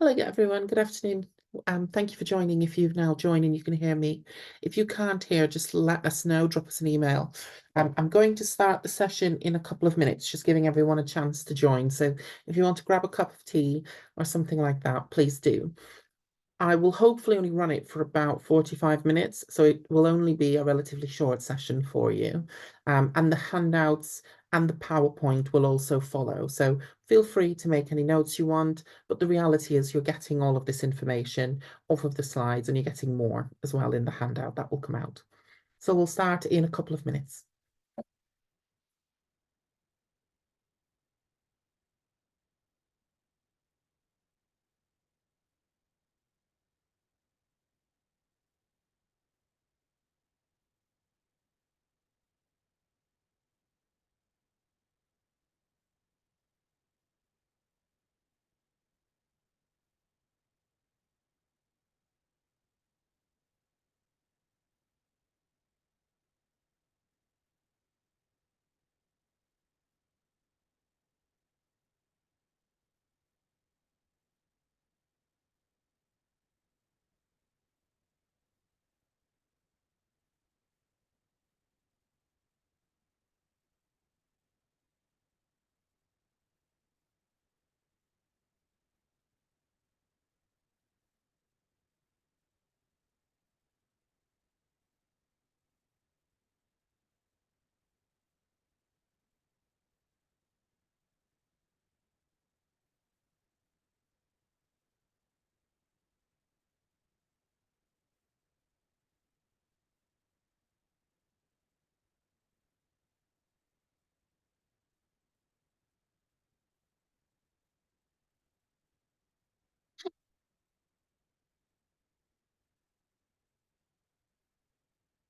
Hello everyone, good afternoon. Thank you for joining. If you've now joined and you can hear me. If you can't hear, just let us know, drop us an email. I'm going to start the session in a couple of minutes, just giving everyone a chance to join. So if you want to grab a cup of tea or something like that, please do. I will hopefully only run it for about 45 minutes, so it will only be a relatively short session for you. And the handouts and the PowerPoint will also follow. So feel free to make any notes you want, but the reality is you're getting all of this information off of the slides and you're getting more as well in the handout that will come out. So we'll start in a couple of minutes.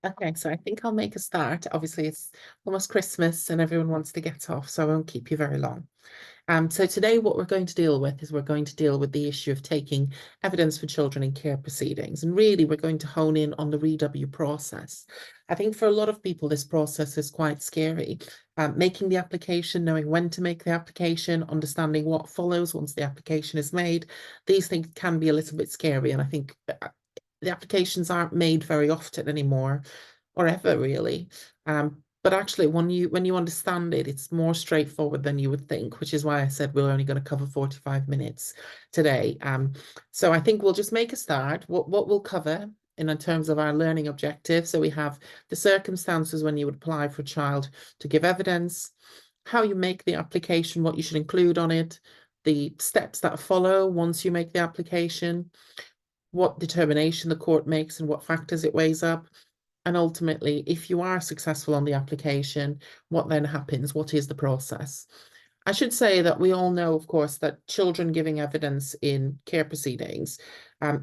Okay, so I think I'll make a start. Obviously, it's almost Christmas and everyone wants to get off, so I won't keep you very long. So today what we're going to deal with is we're going to deal with the issue of taking evidence for children in care proceedings. And really, we're going to hone in on the re-W process. I think for a lot of people, this process is quite scary. Making the application, knowing when to make the application, understanding what follows once the application is made. These things can be a little bit scary. And I think the applications aren't made very often anymore, or ever really. But actually, when you understand it, it's more straightforward than you would think, which is why I said we're only going to cover 45 minutes today. So I think we'll just make a start. What we'll cover in terms of our learning objectives. So we have the circumstances when you would apply for a child to give evidence, how you make the application, what you should include on it, the steps that follow once you make the application, what determination the court makes and what factors it weighs up. And ultimately, if you are successful on the application, what then happens? What is the process? I should say that we all know, of course, that children giving evidence in care proceedings,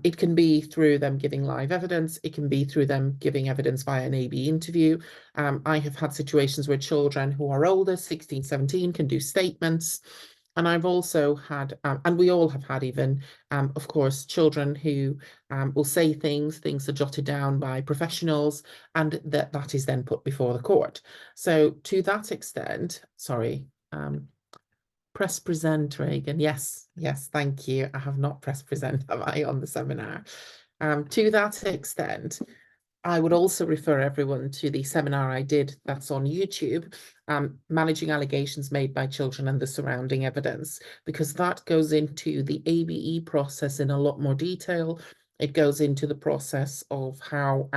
it can be through them giving live evidence. It can be through them giving evidence via an AB interview. I have had situations where children who are older, 16, 17, can do statements. And I've also had, and we all have had even, of course, children who will say things are jotted down by professionals, and that is then put before the court. So to that extent, sorry, press present, Reagan. Yes, thank you. I have not pressed present, have I, on the seminar? To that extent, I would also refer everyone to the seminar I did that's on YouTube, Managing Allegations Made by Children and the Surrounding Evidence, because that goes into the ABE process in a lot more detail. It goes into the process of how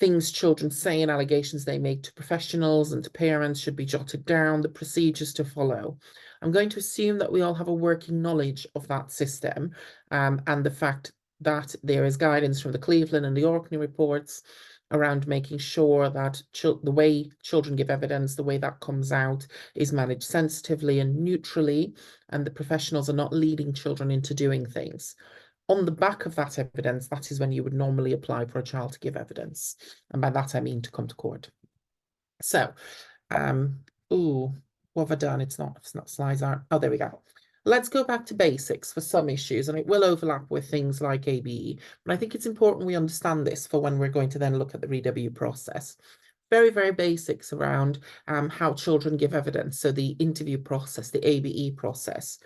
things children say and allegations they make to professionals and to parents should be jotted down, the procedures to follow. I'm going to assume that we all have a working knowledge of that system, and the fact that there is guidance from the Cleveland and the Orkney reports around making sure that the way children give evidence, the way that comes out, is managed sensitively and neutrally, and the professionals are not leading children into doing things. On the back of that evidence, that is when you would normally apply for a child to give evidence. And by that, I mean to come to court. So, what have I done? It's not slides aren't. Oh, there we go. Let's go back to basics for some issues, and it will overlap with things like ABE. But I think it's important we understand this for when we're going to then look at the re-W process. Very, very basics around how children give evidence. So the interview process, the ABE process.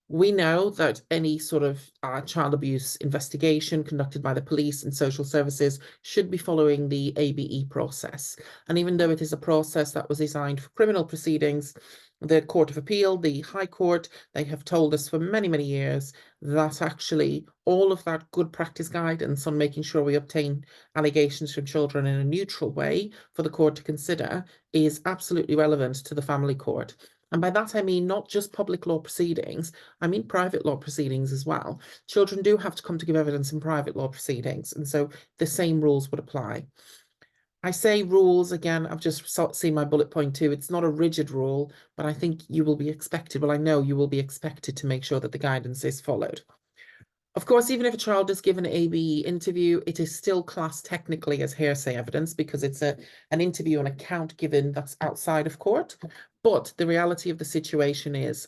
We know that any sort of child abuse investigation conducted by the police and social services should be following the ABE process. And even though it is a process that was designed for criminal proceedings, the Court of Appeal, the High Court, they have told us for many, many years that actually all of that good practice guidance on making sure we obtain allegations from children in a neutral way for the court to consider is absolutely relevant to the family court. And by that, I mean not just public law proceedings, I mean private law proceedings as well. Children do have to come to give evidence in private law proceedings, and so the same rules would apply. I say rules again, I've just seen my bullet point too. It's not a rigid rule, but I think you will be expected, well, I know you will be expected to make sure that the guidance is followed. Of course, even if a child is given an ABE interview, it is still classed technically as hearsay evidence because it's an interview, an account given that's outside of court. But the reality of the situation is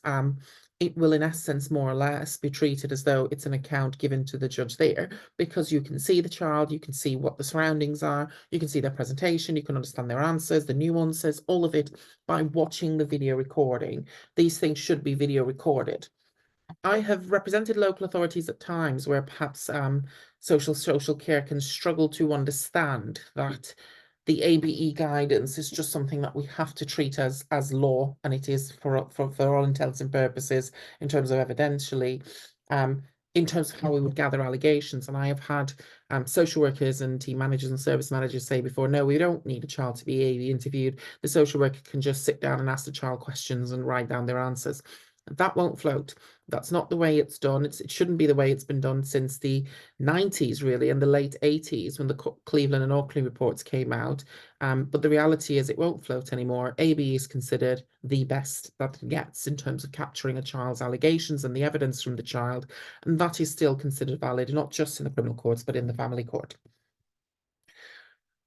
it will, in essence, more or less be treated as though it's an account given to the judge there, because you can see the child, you can see what the surroundings are, you can see their presentation, you can understand their answers, the nuances, all of it by watching the video recording. These things should be video recorded. I have represented local authorities at times where perhaps social care can struggle to understand that the ABE guidance is just something that we have to treat as law, and it is for all intents and purposes in terms of evidentially, in terms of how we would gather allegations. And I have had social workers and team managers and service managers say before, no, we don't need a child to be ABE interviewed. The social worker can just sit down and ask the child questions and write down their answers. That won't float. That's not the way it's done. It shouldn't be the way it's been done since the 90s, really, and the late 80s when the Cleveland and Auckland reports came out. But the reality is it won't float anymore. ABE is considered the best that it gets in terms of capturing a child's allegations and the evidence from the child. And that is still considered valid, not just in the criminal courts, but in the family court.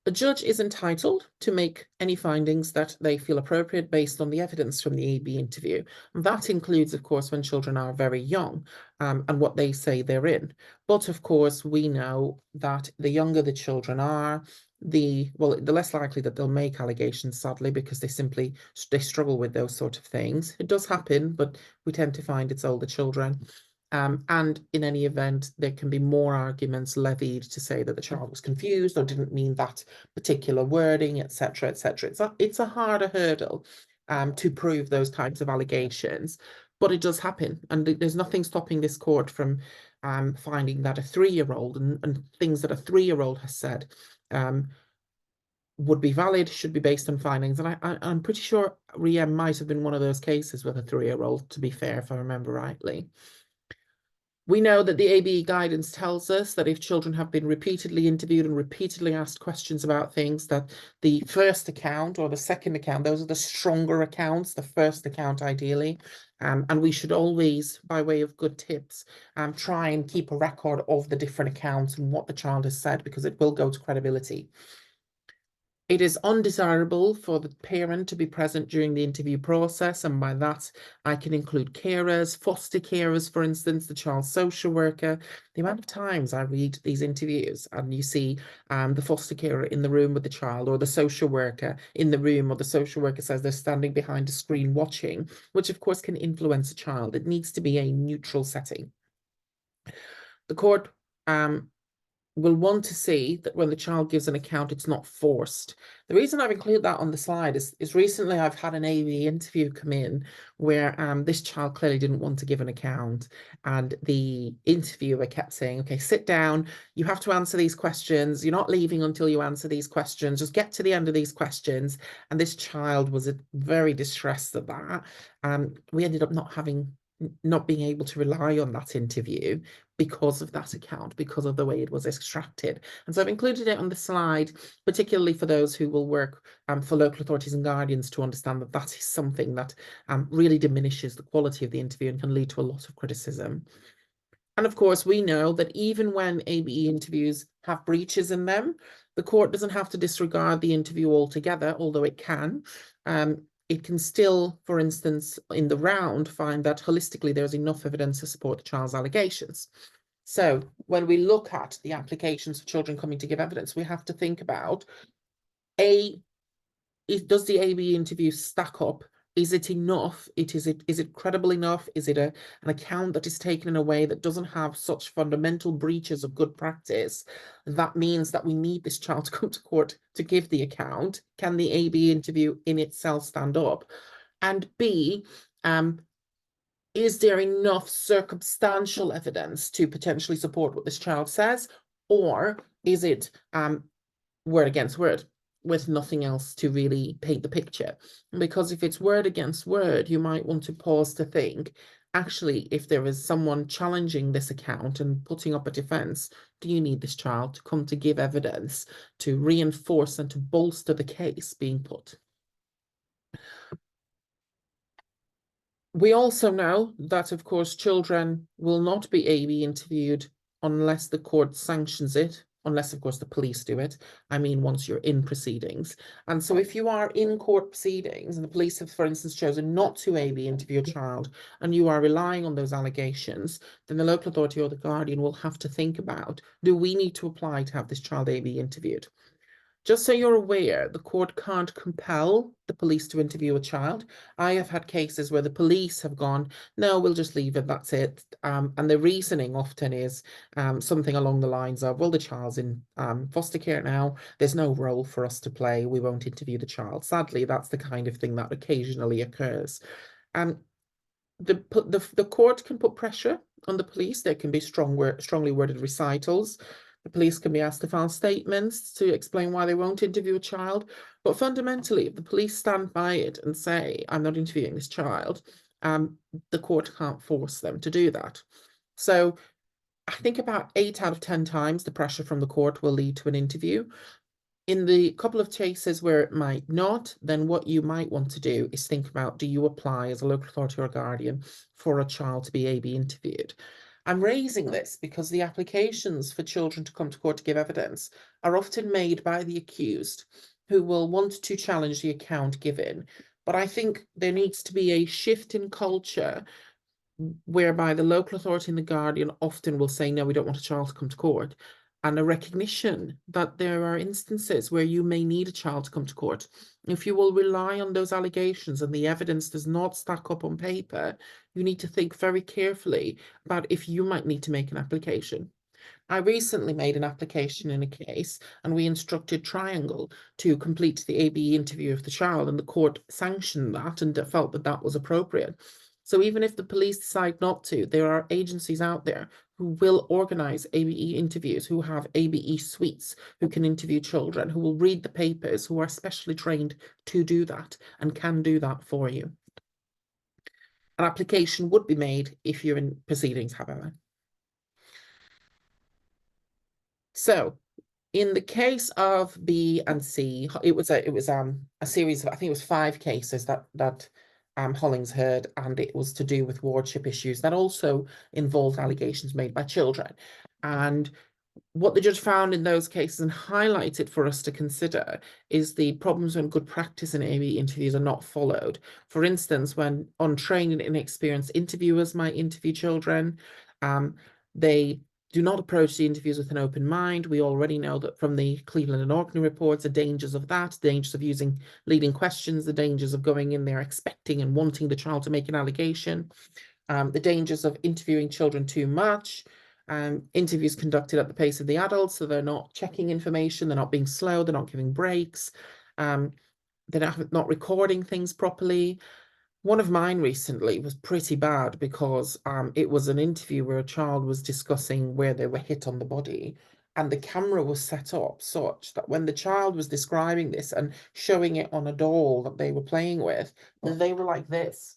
A judge is entitled to make any findings that they feel appropriate based on the evidence from the ABE interview. And that includes, of course, when children are very young and what they say they're in. But of course, we know that the younger the children are, the less likely that they'll make allegations, sadly, because they struggle with those sort of things. It does happen, but we tend to find it's older children. And in any event, there can be more arguments levied to say that the child was confused or didn't mean that particular wording, etc., etc. It's a harder hurdle to prove those types of allegations, but it does happen, and there's nothing stopping this court from finding that a 3-year-old and things that a 3-year-old has said would be valid, should be based on findings. And I'm pretty sure Reagan might have been one of those cases with a 3-year-old, to be fair, if I remember rightly. We know that the ABE guidance tells us that if children have been repeatedly interviewed and repeatedly asked questions about things, that the first account or the second account, those are the stronger accounts, the first account ideally. And we should always, by way of good tips, try and keep a record of the different accounts and what the child has said, because it will go to credibility. It is undesirable for the parent to be present during the interview process, and by that I can include carers, foster carers, for instance, the child social worker. The amount of times I read these interviews and you see the foster carer in the room with the child, or the social worker in the room, or the social worker says they're standing behind a screen watching, which of course can influence a child. It needs to be a neutral setting. The court will want to see that when the child gives an account, it's not forced. The reason I've included that on the slide is recently I've had an ABE interview come in where this child clearly didn't want to give an account, and the interviewer kept saying, okay, sit down, you have to answer these questions, you're not leaving until you answer these questions, just get to the end of these questions. And this child was very distressed at that. We ended up not being able to rely on that interview because of that account, because of the way it was extracted. And so I've included it on the slide, particularly for those who will work for local authorities and guardians, to understand that that is something that really diminishes the quality of the interview and can lead to a lot of criticism. And of course, we know that even when ABE interviews have breaches in them, the court doesn't have to disregard the interview altogether, although it can. It can still, for instance, in the round, find that holistically there's enough evidence to support the child's allegations. So when we look at the applications for children coming to give evidence, we have to think about, does the ABE interview stack up Is it enough? Is it credible enough? Is it an account that is taken in a way that doesn't have such fundamental breaches of good practice? That means that we need this child to come to court to give the account. Can the AB interview in itself stand up? And B, is there enough circumstantial evidence to potentially support what this child says? Or is it word against word, with nothing else to really paint the picture? Because if it's word against word, you might want to pause to think, actually, if there is someone challenging this account and putting up a defense, do you need this child to come to give evidence to reinforce and to bolster the case being put? We also know that, of course, children will not be AB interviewed unless the court sanctions it, unless, of course, the police do it. I mean, once you're in proceedings. And so if you are in court proceedings and the police have, for instance, chosen not to AB interview a child, and you are relying on those allegations, then the local authority or the guardian will have to think about, do we need to apply to have this child AB interviewed? Just so you're aware, the court can't compel the police to interview a child. I have had cases where the police have gone, no, we'll just leave it, that's it. And the reasoning often is something along the lines of, well, the child's in foster care now, there's no role for us to play, we won't interview the child. Sadly, that's the kind of thing that occasionally occurs. The court can put pressure on the police. There can be strongly worded recitals. The police can be asked to file statements to explain why they won't interview a child. But fundamentally, if the police stand by it and say, I'm not interviewing this child, the court can't force them to do that. So I think about 8 out of 10 times the pressure from the court will lead to an interview. In the couple of cases where it might not, then what you might want to do is think about, do you apply as a local authority or guardian for a child to be AB interviewed? I'm raising this because the applications for children to come to court to give evidence are often made by the accused, who will want to challenge the account given. But I think there needs to be a shift in culture whereby the local authority and the guardian often will say, no, we don't want a child to come to court, and a recognition that there are instances where you may need a child to come to court. If you will rely on those allegations and the evidence does not stack up on paper, you need to think very carefully about if you might need to make an application. I recently made an application in a case, and we instructed Triangle to complete the AB interview of the child, and the court sanctioned that and felt that that was appropriate. So even if the police decide not to, there are agencies out there who will organise ABE interviews, who have ABE suites, who can interview children, who will read the papers, who are specially trained to do that and can do that for you. An application would be made if you're in proceedings, however. So in the case of B and C, it was a series of, I think it was 5 cases that Hollings heard, and it was to do with wardship issues that also involved allegations made by children. And what the judge found in those cases and highlighted for us to consider is the problems when good practice in AB interviews are not followed. For instance, when untrained and inexperienced interviewers might interview children, they do not approach the interviews with an open mind. We already know that from the Cleveland and Orkney reports, the dangers of that, the dangers of using leading questions, the dangers of going in there expecting and wanting the child to make an allegation, the dangers of interviewing children too much, interviews conducted at the pace of the adults, so they're not checking information, they're not being slow, they're not giving breaks, they're not recording things properly. One of mine recently was pretty bad because it was an interview where a child was discussing where they were hit on the body, and the camera was set up such that when the child was describing this and showing it on a doll that they were playing with, they were like this.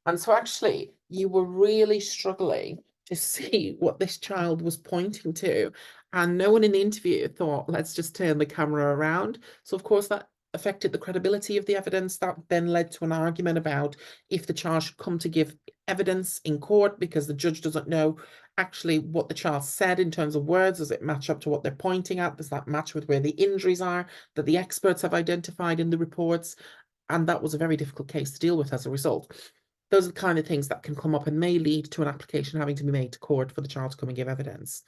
And so actually, you were really struggling to see what this child was pointing to. And no one in the interview thought, let's just turn the camera around. So of course, that affected the credibility of the evidence. That then led to an argument about if the child should come to give evidence in court because the judge doesn't know actually what the child said in terms of words. Does it match up to what they're pointing at? Does that match with where the injuries are that the experts have identified in the reports? And that was a very difficult case to deal with as a result. Those are the kind of things that can come up and may lead to an application having to be made to court for the child to come and give evidence.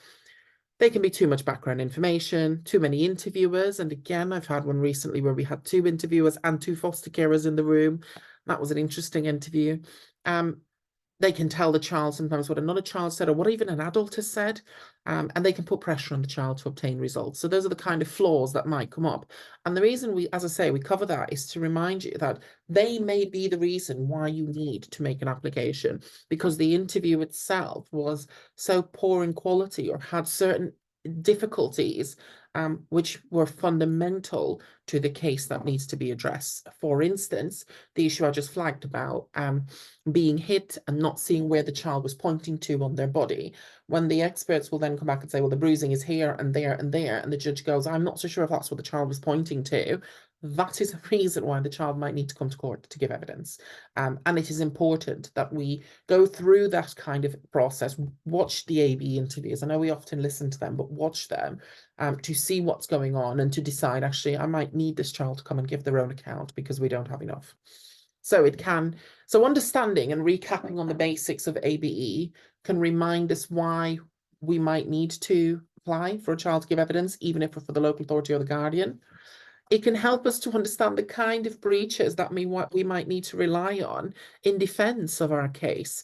They can be too much background information, too many interviewers. And again, I've had one recently where we had 2 interviewers and 2 foster carers in the room. That was an interesting interview. They can tell the child sometimes what another child said or what even an adult has said, and they can put pressure on the child to obtain results. So those are the kind of flaws that might come up. And the reason we, as I say, we cover that is to remind you that they may be the reason why you need to make an application, because the interview itself was so poor in quality or had certain difficulties which were fundamental to the case that needs to be addressed. For instance, the issue I just flagged about being hit and not seeing where the child was pointing to on their body, when the experts will then come back and say, well, the bruising is here and there and there, and the judge goes, I'm not so sure if that's what the child was pointing to. That is a reason why the child might need to come to court to give evidence. And it is important that we go through that kind of process, watch the AB interviews. I know we often listen to them, but watch them to see what's going on and to decide, actually, I might need this child to come and give their own account because we don't have enough. So understanding and recapping on the basics of ABE can remind us why we might need to apply for a child to give evidence, even if we're for the local authority or the guardian. It can help us to understand the kind of breaches that we might need to rely on in defense of our case,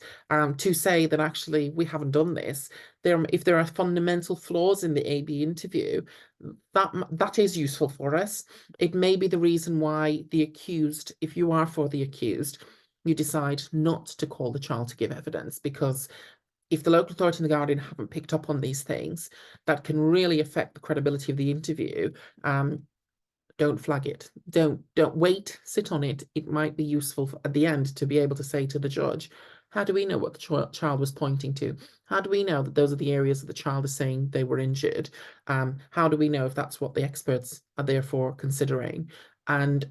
to say that actually we haven't done this. If there are fundamental flaws in the AB interview, that is useful for us. It may be the reason why the accused, if you are for the accused, you decide not to call the child to give evidence, because if the local authority and the guardian haven't picked up on these things, that can really affect the credibility of the interview. Don't flag it. Don't wait, sit on it. It might be useful at the end to be able to say to the judge, how do we know what the child was pointing to? How do we know that those are the areas that the child is saying they were injured? How do we know if that's what the experts are therefore considering? And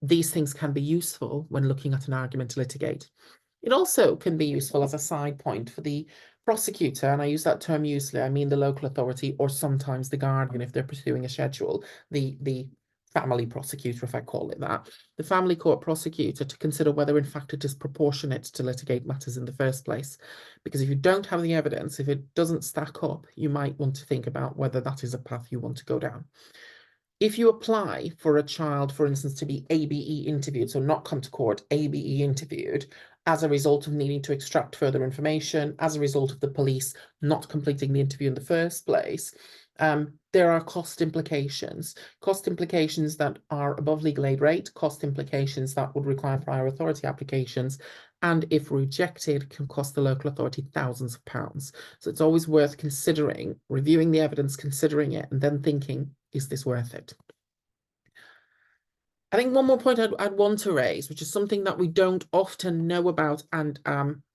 these things can be useful when looking at an argument to litigate. It also can be useful as a side point for the prosecutor, and I use that term usually, I mean the local authority or sometimes the guardian if they're pursuing a schedule, the family prosecutor, if I call it that, the family court prosecutor, to consider whether in fact it is proportionate to litigate matters in the first place. Because if you don't have the evidence, if it doesn't stack up, you might want to think about whether that is a path you want to go down. If you apply for a child, for instance, to be ABE interviewed, so not come to court, ABE interviewed, as a result of needing to extract further information, as a result of the police not completing the interview in the first place, there are cost implications that are above legal aid rate, cost implications that would require prior authority applications, and if rejected, can cost the local authority thousands of pounds. So it's always worth considering, reviewing the evidence, considering it, and then thinking, is this worth it? I think one more point I'd want to raise, which is something that we don't often know about and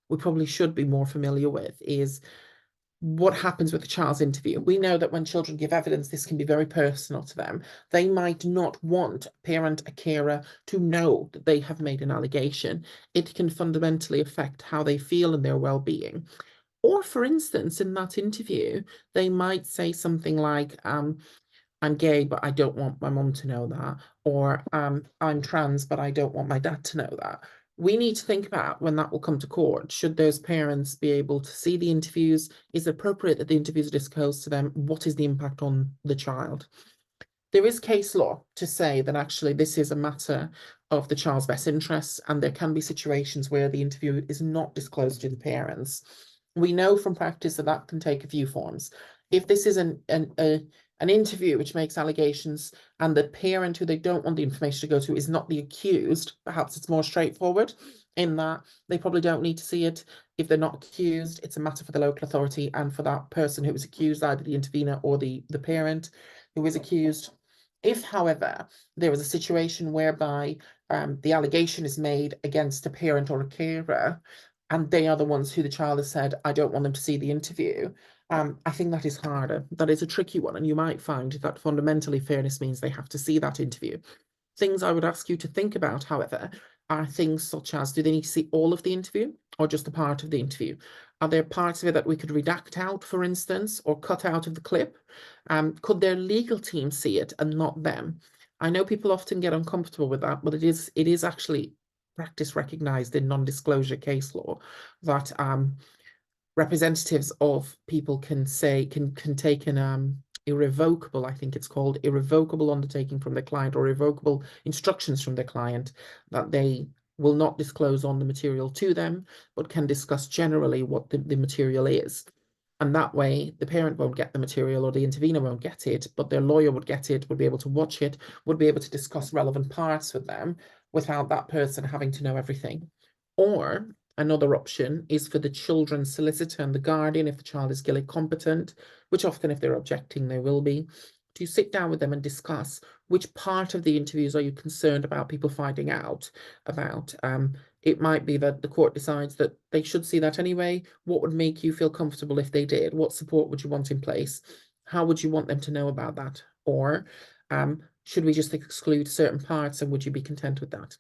we probably should be more familiar with, is what happens with the child's interview. We know that when children give evidence, this can be very personal to them. They might not want a parent, a carer to know that they have made an allegation. It can fundamentally affect how they feel and their well-being. Or, for instance, in that interview, they might say something like, I'm gay, but I don't want my mum to know that. Or I'm trans, but I don't want my dad to know that. We need to think about when that will come to court. Should those parents be able to see the interviews? Is it appropriate that the interviews are disclosed to them? What is the impact on the child? There is case law to say that actually this is a matter of the child's best interests, and there can be situations where the interview is not disclosed to the parents. We know from practice that that can take a few forms. If this is an interview which makes allegations and the parent who they don't want the information to go to is not the accused, perhaps it's more straightforward in that they probably don't need to see it. If they're not accused, it's a matter for the local authority and for that person who was accused, either the intervener or the parent who is accused. If, however, there is a situation whereby the allegation is made against a parent or a carer, and they are the ones who the child has said, I don't want them to see the interview, I think that is harder. That is a tricky one, and you might find that fundamentally fairness means they have to see that interview. Things I would ask you to think about, however, are things such as, do they need to see all of the interview or just a part of the interview? Are there parts of it that we could redact out, for instance, or cut out of the clip? Could their legal team see it and not them? I know people often get uncomfortable with that, but it is actually practice recognised in non-disclosure case law that representatives of people can say, can take an irrevocable, I think it's called, irrevocable undertaking from the client or irrevocable instructions from the client that they will not disclose on the material to them, but can discuss generally what the material is. And that way, the parent won't get the material or the intervener won't get it, but their lawyer would get it, would be able to watch it, would be able to discuss relevant parts with them without that person having to know everything. Or another option is for the children's solicitor and the guardian, if the child is Gillick competent, which often if they're objecting, they will be, to sit down with them and discuss which part of the interviews are you concerned about people finding out about. It might be that the court decides that they should see that anyway. What would make you feel comfortable if they did? What support would you want in place? How would you want them to know about that? Or should we just exclude certain parts and would you be content with that?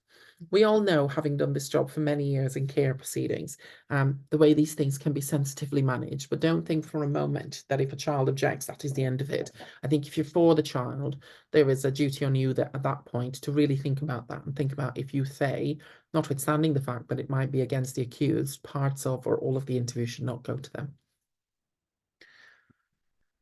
We all know, having done this job for many years in care proceedings, the way these things can be sensitively managed, but don't think for a moment that if a child objects, that is the end of it. I think if you're for the child, there is a duty on you that at that point to really think about that and think about if you say, notwithstanding the fact that it might be against the accused, parts of or all of the interview should not go to them.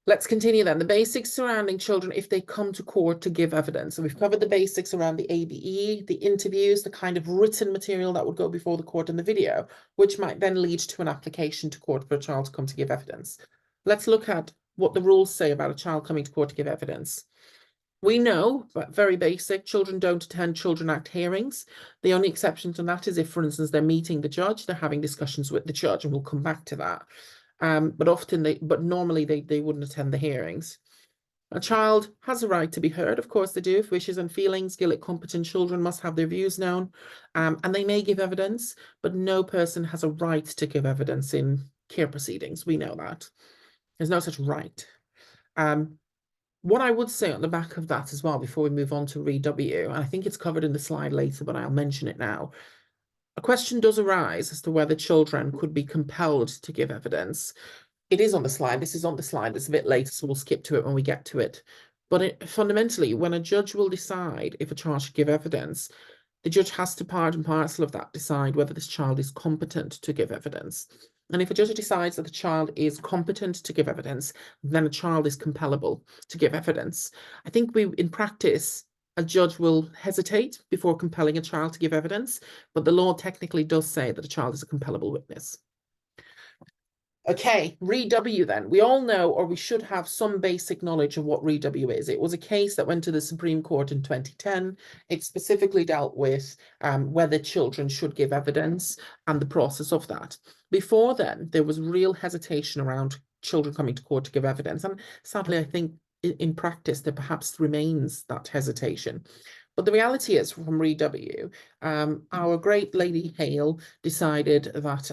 Let's continue then. The basics surrounding children if they come to court to give evidence. So we've covered the basics around the ABE, the interviews, the kind of written material that would go before the court in the video, which might then lead to an application to court for a child to come to give evidence. Let's look at what the rules say about a child coming to court to give evidence. We know, but very basic, children don't attend Children Act hearings. The only exception to that is if, for instance, they're meeting the judge, they're having discussions with the judge, and we'll come back to that. But normally they wouldn't attend the hearings. A child has a right to be heard, of course they do, if wishes and feelings. Gillick competent children must have their views known, and they may give evidence, but no person has a right to give evidence in care proceedings. We know that. There's no such right. What I would say on the back of that as well, before we move on to REW, and I think it's covered in the slide later, but I'll mention it now. A question does arise as to whether children could be compelled to give evidence. It is on the slide. This is on the slide. It's a bit later, so we'll skip to it when we get to it. But fundamentally, when a judge will decide if a child should give evidence, the judge has to part and parcel of that decide whether this child is competent to give evidence. And if a judge decides that the child is competent to give evidence, then a child is compellable to give evidence. I think in practice, a judge will hesitate before compelling a child to give evidence, but the law technically does say that a child is a compellable witness. Okay, REW then. We all know, or we should have some basic knowledge of what REW is. It was a case that went to the Supreme Court in 2010. It specifically dealt with whether children should give evidence and the process of that. Before then, there was real hesitation around children coming to court to give evidence. And sadly, I think in practice, there perhaps remains that hesitation. But the reality is, from REW, our great Lady Hale decided that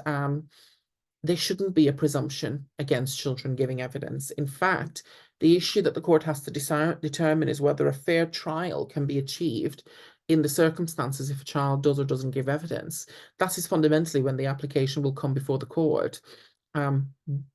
there shouldn't be a presumption against children giving evidence. In fact, the issue that the court has to determine is whether a fair trial can be achieved in the circumstances if a child does or doesn't give evidence. That is fundamentally when the application will come before the court.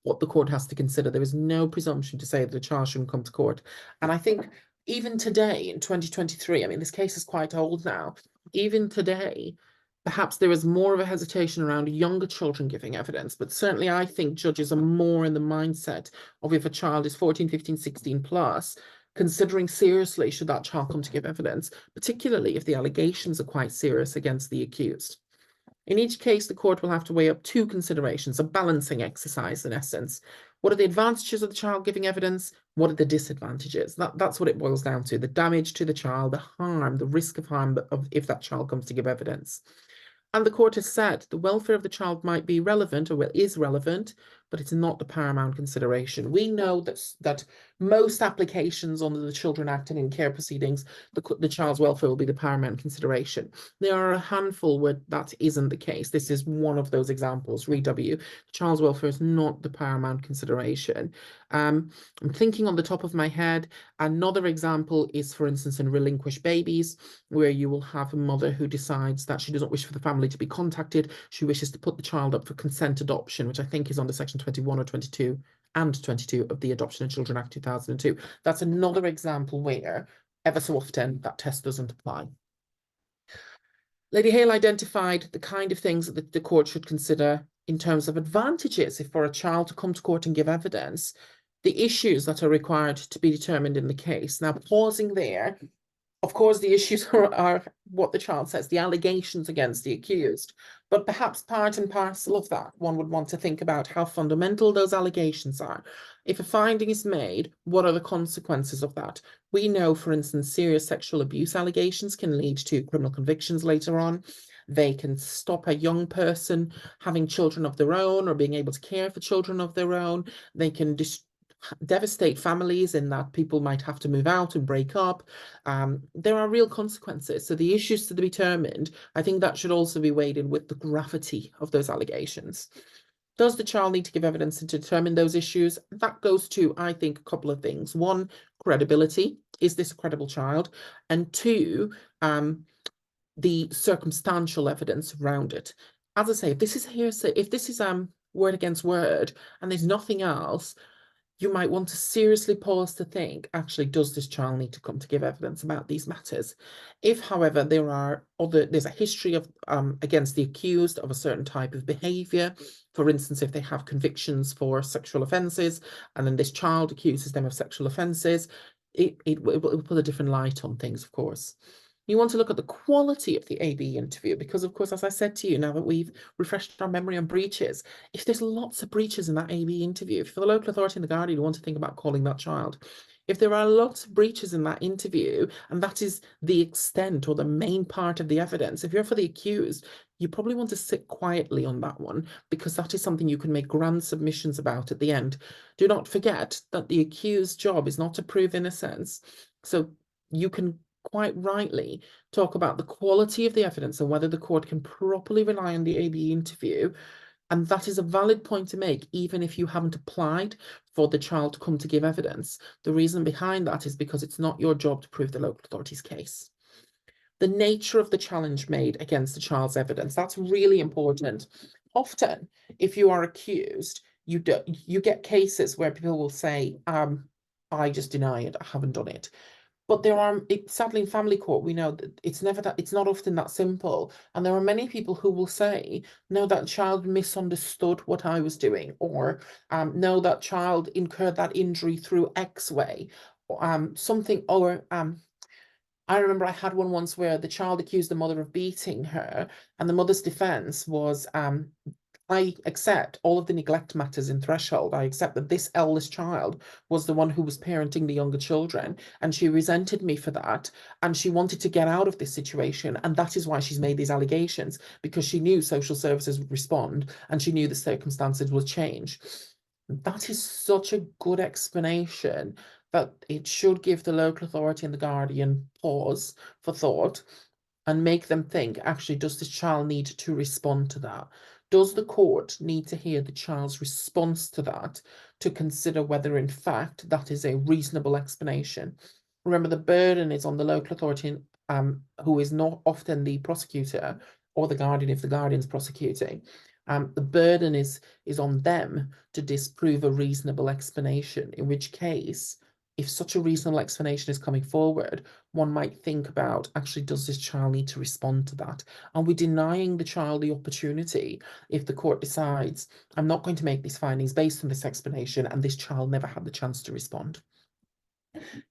What the court has to consider. There is no presumption to say that a child shouldn't come to court. And I think even today in 2023, I mean, this case is quite old now, even today, perhaps there is more of a hesitation around younger children giving evidence, but certainly I think judges are more in the mindset of if a child is 14, 15, 16 plus, considering seriously should that child come to give evidence, particularly if the allegations are quite serious against the accused. In each case, the court will have to weigh up two considerations, a balancing exercise in essence. What are the advantages of the child giving evidence? What are the disadvantages? That's what it boils down to, the damage to the child, the harm, the risk of harm if that child comes to give evidence. And the court has said the welfare of the child might be relevant, or is relevant, but it's not the paramount consideration. We know that most applications under the Children Act and in care proceedings, the child's welfare will be the paramount consideration. There are a handful where that isn't the case. This is one of those examples. REW, child's welfare is not the paramount consideration. I'm thinking on the top of my head, another example is, for instance, in relinquished babies, where you will have a mother who decides that she doesn't wish for the family to be contacted. She wishes to put the child up for consent adoption, which I think is under Section 21 or 22 and 22 of the Adoption and Children Act 2002. That's another example where ever so often that test doesn't apply. Lady Hale identified the kind of things that the court should consider in terms of advantages if for a child to come to court and give evidence. the issues that are required to be determined in the case. Now, pausing there, of course, the issues are what the child says, the allegations against the accused. But perhaps part and parcel of that, one would want to think about how fundamental those allegations are. If a finding is made, what are the consequences of that? We know, for instance, serious sexual abuse allegations can lead to criminal convictions later on. They can stop a young person having children of their own or being able to care for children of their own. They can devastate families in that people might have to move out and break up. There are real consequences. So the issues to be determined, I think that should also be weighed in with the gravity of those allegations. Does the child need to give evidence to determine those issues? That goes to, I think, a couple of things. One, credibility. Is this a credible child? And two, the circumstantial evidence around it. As I say, if this is hearsay, if this is word against word and there's nothing else, you might want to seriously pause to think, actually, does this child need to come to give evidence about these matters? If, however, there's a history of against the accused of a certain type of behaviour, for instance, if they have convictions for sexual offences, and then this child accuses them of sexual offences, it will put a different light on things, of course. You want to look at the quality of the AB interview because, of course, as I said to you, now that we've refreshed our memory on breaches, if there's lots of breaches in that AB interview, if for the local authority and the Guardian, you want to think about calling that child. If there are lots of breaches in that interview, and that is the extent or the main part of the evidence, if you're for the accused, you probably want to sit quietly on that one because that is something you can make grand submissions about at the end. Do not forget that the accused's job is not to prove innocence. So you can quite rightly talk about the quality of the evidence and whether the court can properly rely on the AB interview. And that is a valid point to make, even if you haven't applied for the child to come to give evidence. The reason behind that is because it's not your job to prove the local authority's case. The nature of the challenge made against the child's evidence, that's really important. Often, if you are accused, you get cases where people will say, I just deny it, I haven't done it. But there are, sadly, in family court, we know that it's not often that simple. And there are many people who will say, no, that child misunderstood what I was doing, or no, that child incurred that injury through X way, something, or I remember I had one once where the child accused the mother of beating her, and the mother's defense was, I accept all of the neglect matters in threshold. I accept that this eldest child was the one who was parenting the younger children, and she resented me for that, and she wanted to get out of this situation, and that is why she's made these allegations, because she knew social services would respond, and she knew the circumstances would change. That is such a good explanation that it should give the local authority and the Guardian pause for thought and make them think, actually, does this child need to respond to that? Does the court need to hear the child's response to that to consider whether, in fact, that is a reasonable explanation? Remember, the burden is on the local authority, who is not often the prosecutor, or the Guardian if the Guardian's prosecuting. The burden is on them to disprove a reasonable explanation, in which case, if such a reasonable explanation is coming forward, one might think about, actually, does this child need to respond to that? Are we denying the child the opportunity if the court decides, I'm not going to make these findings based on this explanation, and this child never had the chance to respond?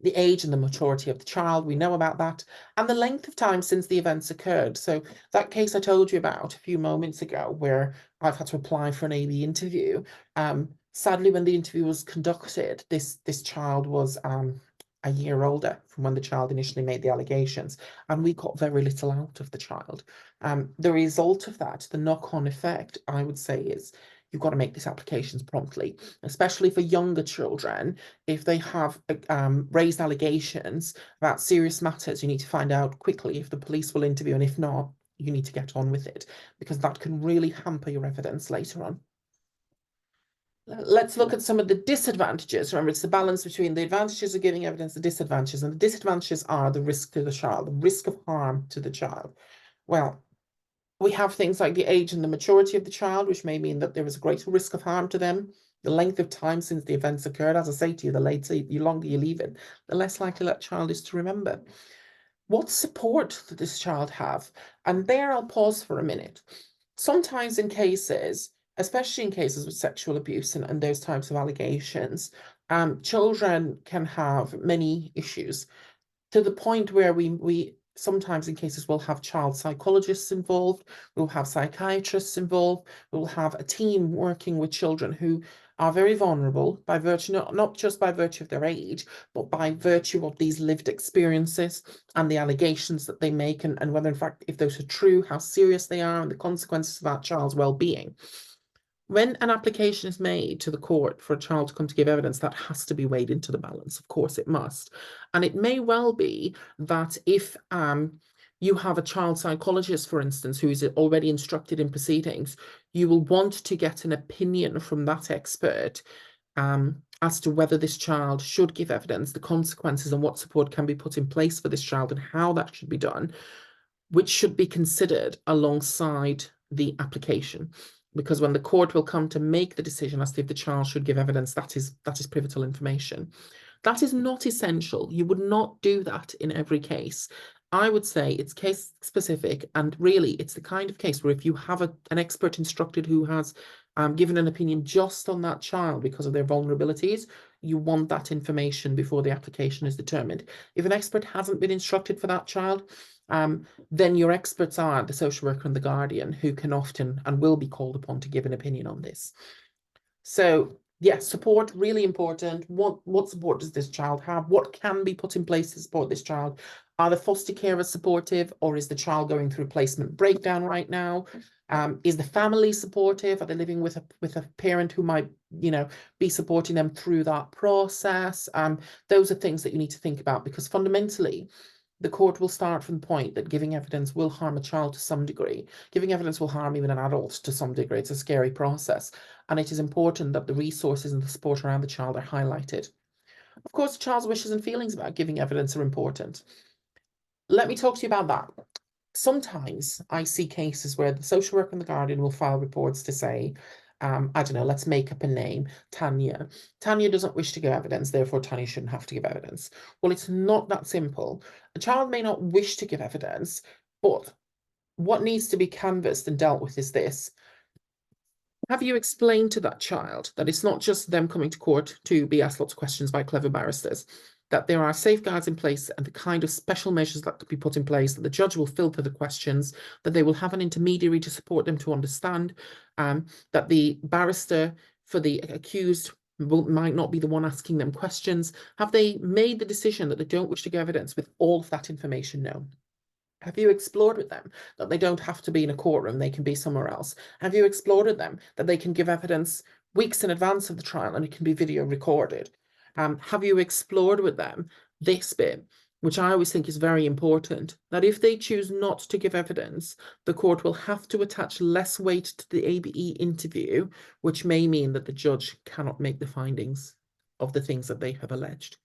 The age and the maturity of the child, we know about that, and the length of time since the events occurred. So that case I told you about a few moments ago, where I've had to apply for an AB interview, sadly, when the interview was conducted, this child was a year older from when the child initially made the allegations, and we got very little out of the child. The result of that, the knock-on effect, I would say, is you've got to make these applications promptly, especially for younger children. If they have raised allegations about serious matters, you need to find out quickly if the police will interview, and if not, you need to get on with it, because that can really hamper your evidence later on. Let's look at some of the disadvantages. Remember, it's the balance between the advantages of giving evidence, the disadvantages, and the disadvantages are the risk to the child, the risk of harm to the child. Well, we have things like the age and the maturity of the child, which may mean that there is a greater risk of harm to them. The length of time since the events occurred, as I say to you, the longer you leave it, the less likely that child is to remember. What support does this child have? And there I'll pause for a minute. Sometimes in cases, especially in cases with sexual abuse and those types of allegations, Children can have many issues, to the point where we sometimes in cases we'll have child psychologists involved, we'll have psychiatrists involved, we'll have a team working with children who are very vulnerable by virtue, not just by virtue of their age, but by virtue of these lived experiences and the allegations that they make, and whether in fact, if those are true, how serious they are and the consequences of that child's well-being. When an application is made to the court for a child to come to give evidence, that has to be weighed into the balance. Of course, it must. And it may well be that if you have a child psychologist, for instance, who is already instructed in proceedings, you will want to get an opinion from that expert as to whether this child should give evidence, the consequences, and what support can be put in place for this child and how that should be done, which should be considered alongside the application. Because when the court will come to make the decision as to if the child should give evidence, that is pivotal information. That is not essential. You would not do that in every case. I would say it's case specific, and really it's the kind of case where if you have an expert instructed who has given an opinion just on that child because of their vulnerabilities, you want that information before the application is determined. If an expert hasn't been instructed for that child, then your experts are the social worker and the guardian, who can often and will be called upon to give an opinion on this. So yes, support, really important. What support does this child have? What can be put in place to support this child? Are the foster carers supportive, or is the child going through placement breakdown right now? Is the family supportive? Are they living with a parent who might, be supporting them through that process? Those are things that you need to think about, because fundamentally, the court will start from the point that giving evidence will harm a child to some degree. Giving evidence will harm even an adult to some degree. It's a scary process. And it is important that the resources and the support around the child are highlighted. Of course, the child's wishes and feelings about giving evidence are important. Let me talk to you about that. Sometimes I see cases where the social worker and the guardian will file reports to say, I don't know, let's make up a name, Tanya. Tanya doesn't wish to give evidence, therefore Tanya shouldn't have to give evidence. Well, it's not that simple. A child may not wish to give evidence, but what needs to be canvassed and dealt with is this. Have you explained to that child that it's not just them coming to court to be asked lots of questions by clever barristers, that there are safeguards in place and the kind of special measures that could be put in place, that the judge will filter the questions, that they will have an intermediary to support them to understand, that the barrister for the accused might not be the one asking them questions? Have they made the decision that they don't wish to give evidence with all of that information known? Have you explored with them that they don't have to be in a courtroom, they can be somewhere else? Have you explored with them that they can give evidence weeks in advance of the trial and it can be video recorded? Have you explored with them this bit, which I always think is very important, that if they choose not to give evidence, the court will have to attach less weight to the ABE interview, which may mean that the judge cannot make the findings of the things that they have alleged.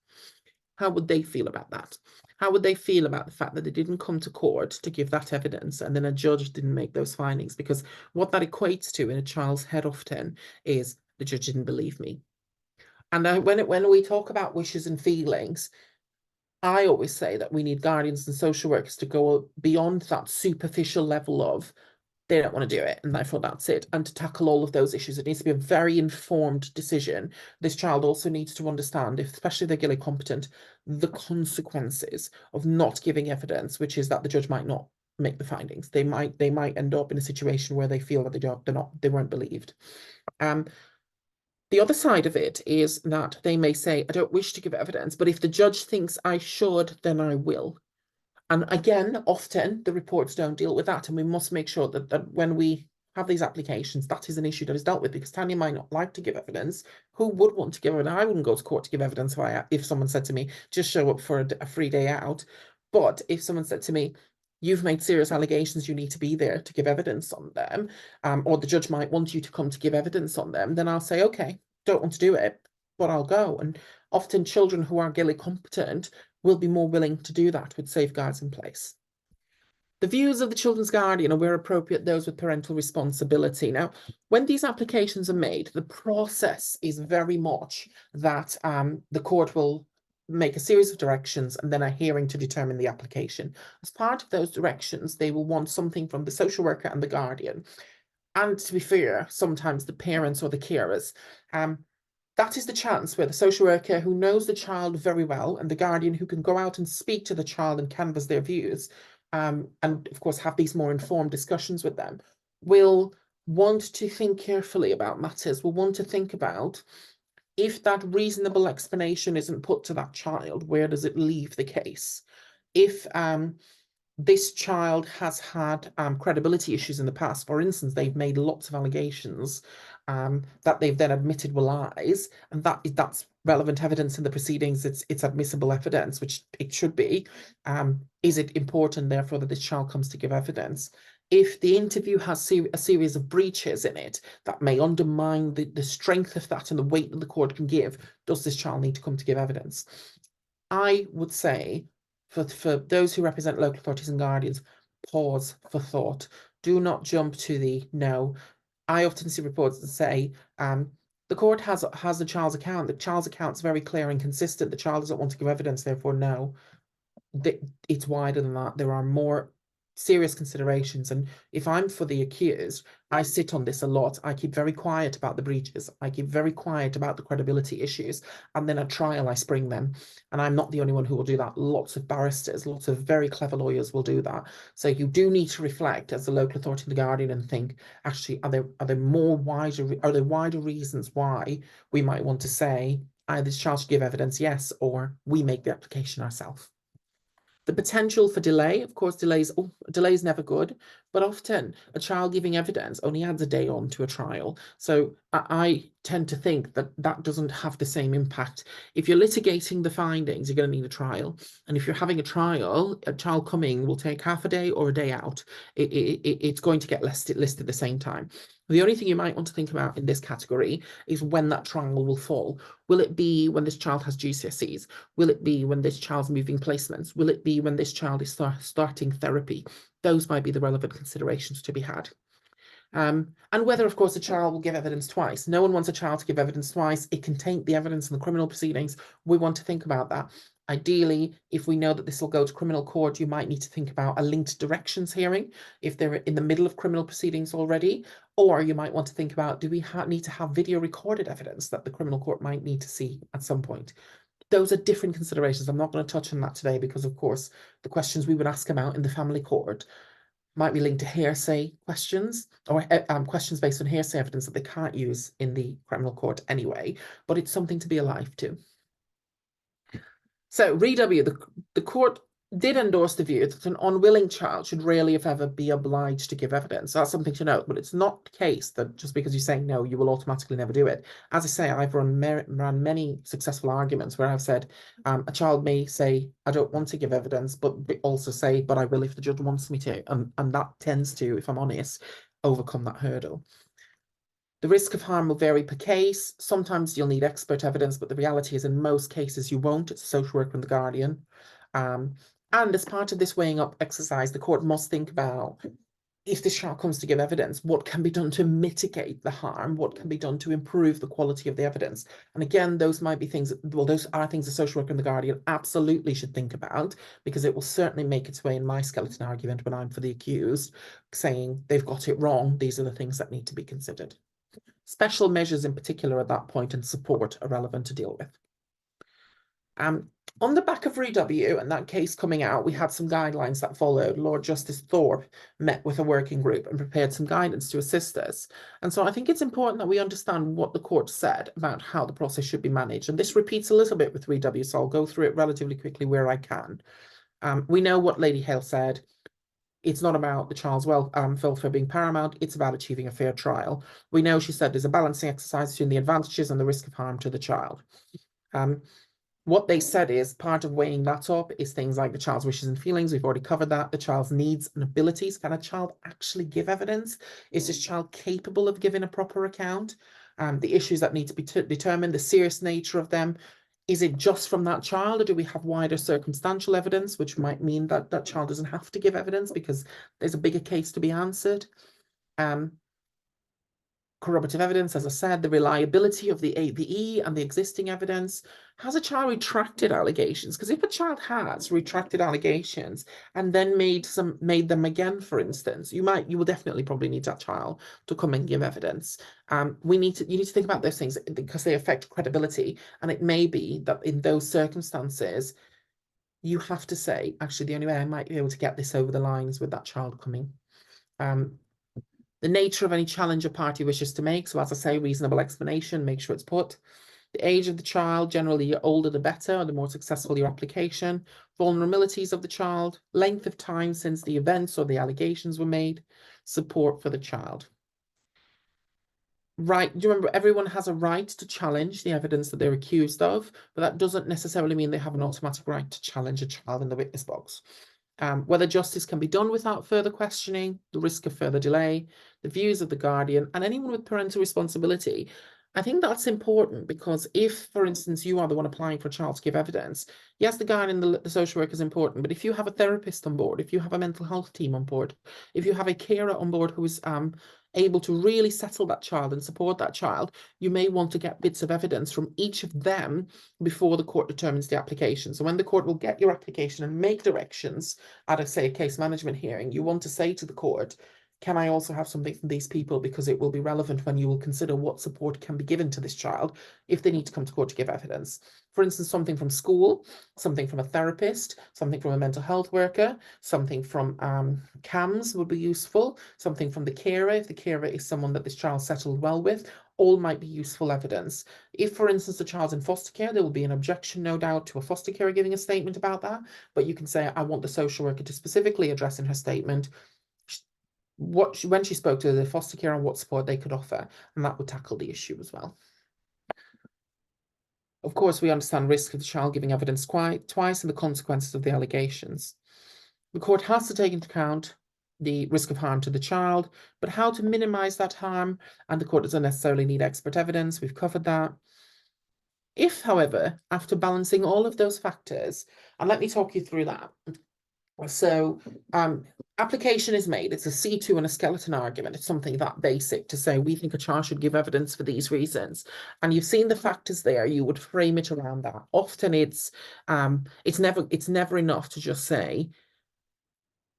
How would they feel about that? How would they feel about the fact that they didn't come to court to give that evidence and then a judge didn't make those findings? Because what that equates to in a child's head often is the judge didn't believe me. And when we talk about wishes and feelings, I always say that we need guardians and social workers to go beyond that superficial level of they don't want to do it and therefore that's it, and to tackle all of those issues. It needs to be a very informed decision. This child also needs to understand, especially if they're guilty competent, the consequences of not giving evidence, which is that the judge might not make the findings. They might end up in a situation where they feel that they weren't believed. The other side of it is that they may say, I don't wish to give evidence, but if the judge thinks I should, then I will. And again, often the reports don't deal with that. And we must make sure that when we have these applications, that is an issue that is dealt with, because Tanya might not like to give evidence. Who would want to give evidence? I wouldn't go to court to give evidence if someone said to me, just show up for a free day out. But if someone said to me, you've made serious allegations, you need to be there to give evidence on them, or the judge might want you to come to give evidence on them, then I'll say, okay, don't want to do it, but I'll go. And often children who are guilty competent will be more willing to do that with safeguards in place. The views of the children's guardian are, where appropriate, those with parental responsibility. Now, when these applications are made, the process is very much that the court will make a series of directions and then a hearing to determine the application. As part of those directions, they will want something from the social worker and the guardian. And to be fair, sometimes the parents or the carers. that is the chance where the social worker who knows the child very well and the guardian who can go out and speak to the child and canvass their views, and of course have these more informed discussions with them, will want to think carefully about matters, will want to think about, if that reasonable explanation isn't put to that child, where does it leave the case? If this child has had credibility issues in the past, for instance, they've made lots of allegations that they've then admitted were lies, and that's relevant evidence in the proceedings, it's admissible evidence, which it should be. Is it important, therefore, that this child comes to give evidence? If the interview has a series of breaches in it that may undermine the strength of that and the weight that the court can give, does this child need to come to give evidence? I would say, for those who represent local authorities and guardians, pause for thought. Do not jump to the no. I often see reports that say, the court has the child's account. The child's account's very clear and consistent. The child doesn't want to give evidence, therefore no. It's wider than that. There are more serious considerations, and if I'm for the accused, I sit on this a lot. I keep very quiet about the breaches. I keep very quiet about the credibility issues, and then at trial I spring them. And I'm not the only one who will do that. Lots of barristers, lots of very clever lawyers will do that. So you do need to reflect as a local authority and the guardian and think, actually, are there wider reasons why we might want to say either this child should give evidence, yes, or we make the application ourselves. The potential for delay, of course, delay is never good, but often a child giving evidence only adds a day on to a trial. So I tend to think that that doesn't have the same impact. If you're litigating the findings, you're going to need a trial. And if you're having a trial, a child coming will take half a day or a day out. It's going to get listed at the same time. The only thing you might want to think about in this category is when that trial will fall. Will it be when this child has GCSEs? Will it be when this child's moving placements? Will it be when this child is starting therapy? Those might be the relevant considerations to be had. And whether, of course, a child will give evidence twice. No one wants a child to give evidence twice. It can taint the evidence in the criminal proceedings. We want to think about that. Ideally, if we know that this will go to criminal court, you might need to think about a linked directions hearing if they're in the middle of criminal proceedings already, or you might want to think about, do we need to have video recorded evidence that the criminal court might need to see at some point? Those are different considerations. I'm not going to touch on that today because, of course, the questions we would ask about in the family court might be linked to hearsay questions or questions based on hearsay evidence that they can't use in the criminal court anyway, but it's something to be alive to. So, the court did endorse the view that an unwilling child should rarely, if ever, be obliged to give evidence. That's something to note, but it's not the case that just because you say no, you will automatically never do it. As I say, I've run many successful arguments where I've said a child may say, I don't want to give evidence, but also say, but I will if the judge wants me to. And that tends to, if I'm honest, overcome that hurdle. The risk of harm will vary per case. Sometimes you'll need expert evidence, but the reality is in most cases you won't. It's a social worker and the guardian. And as part of this weighing up exercise, the court must think about, if this child comes to give evidence, what can be done to mitigate the harm? What can be done to improve the quality of the evidence? And again, those might be things, well, those are things the social worker and the guardian absolutely should think about, because it will certainly make its way in my skeleton argument when I'm for the accused, saying they've got it wrong. These are the things that need to be considered. Special measures in particular at that point and support are relevant to deal with. On the back of REW and that case coming out, we had some guidelines that followed. Lord Justice Thorpe met with a working group and prepared some guidance to assist us. And so I think it's important that we understand what the court said about how the process should be managed. And this repeats a little bit with REW, so I'll go through it relatively quickly where I can. We know what Lady Hale said. It's not about the child's welfare being paramount. It's about achieving a fair trial. We know she said there's a balancing exercise between the advantages and the risk of harm to the child. What they said is part of weighing that up is things like the child's wishes and feelings. We've already covered that. The child's needs and abilities. Can a child actually give evidence? Is this child capable of giving a proper account? The issues that need to be determined, the serious nature of them. Is it just from that child, or do we have wider circumstantial evidence, which might mean that that child doesn't have to give evidence because there's a bigger case to be answered? Corroborative evidence, as I said, the reliability of the AVE and the existing evidence. Has a child retracted allegations? Because if a child has retracted allegations and then made them again, for instance, you will definitely probably need that child to come and give evidence. You need to think about those things because they affect credibility. And it may be that in those circumstances, you have to say, actually, the only way I might be able to get this over the line is with that child coming. The nature of any challenge a party wishes to make. So as I say, reasonable explanation, make sure it's put. The age of the child, generally the older the better, the more successful your application. Vulnerabilities of the child, length of time since the events or the allegations were made, support for the child. Right, do you remember everyone has a right to challenge the evidence that they're accused of, but that doesn't necessarily mean they have an automatic right to challenge a child in the witness box. Whether justice can be done without further questioning, the risk of further delay, the views of the guardian, and anyone with parental responsibility. I think that's important because if, for instance, you are the one applying for a child to give evidence, yes, the guardian, the social worker is important, but if you have a therapist on board, if you have a mental health team on board, if you have a carer on board who is able to really settle that child and support that child, you may want to get bits of evidence from each of them before the court determines the application. So when the court will get your application and make directions at say, a case management hearing, you want to say to the court, can I also have something from these people, because it will be relevant when you will consider what support can be given to this child if they need to come to court to give evidence. For instance, something from school, something from a therapist, something from a mental health worker, something from CAMS would be useful, something from the carer, if the carer is someone that this child settled well with, all might be useful evidence. If, for instance, the child's in foster care, there will be an objection, no doubt, to a foster carer giving a statement about that, but you can say, I want the social worker to specifically address in her statement when she spoke to the foster care and what support they could offer, and that would tackle the issue as well. Of course, we understand risk of the child giving evidence twice and the consequences of the allegations. The court has to take into account the risk of harm to the child, but how to minimize that harm, and the court doesn't necessarily need expert evidence. We've covered that. If, however, after balancing all of those factors, and let me talk you through that. So application is made. It's a C2 and a skeleton argument. It's something that basic to say, we think a child should give evidence for these reasons. And you've seen the factors there. You would frame it around that. Often it's never enough to just say,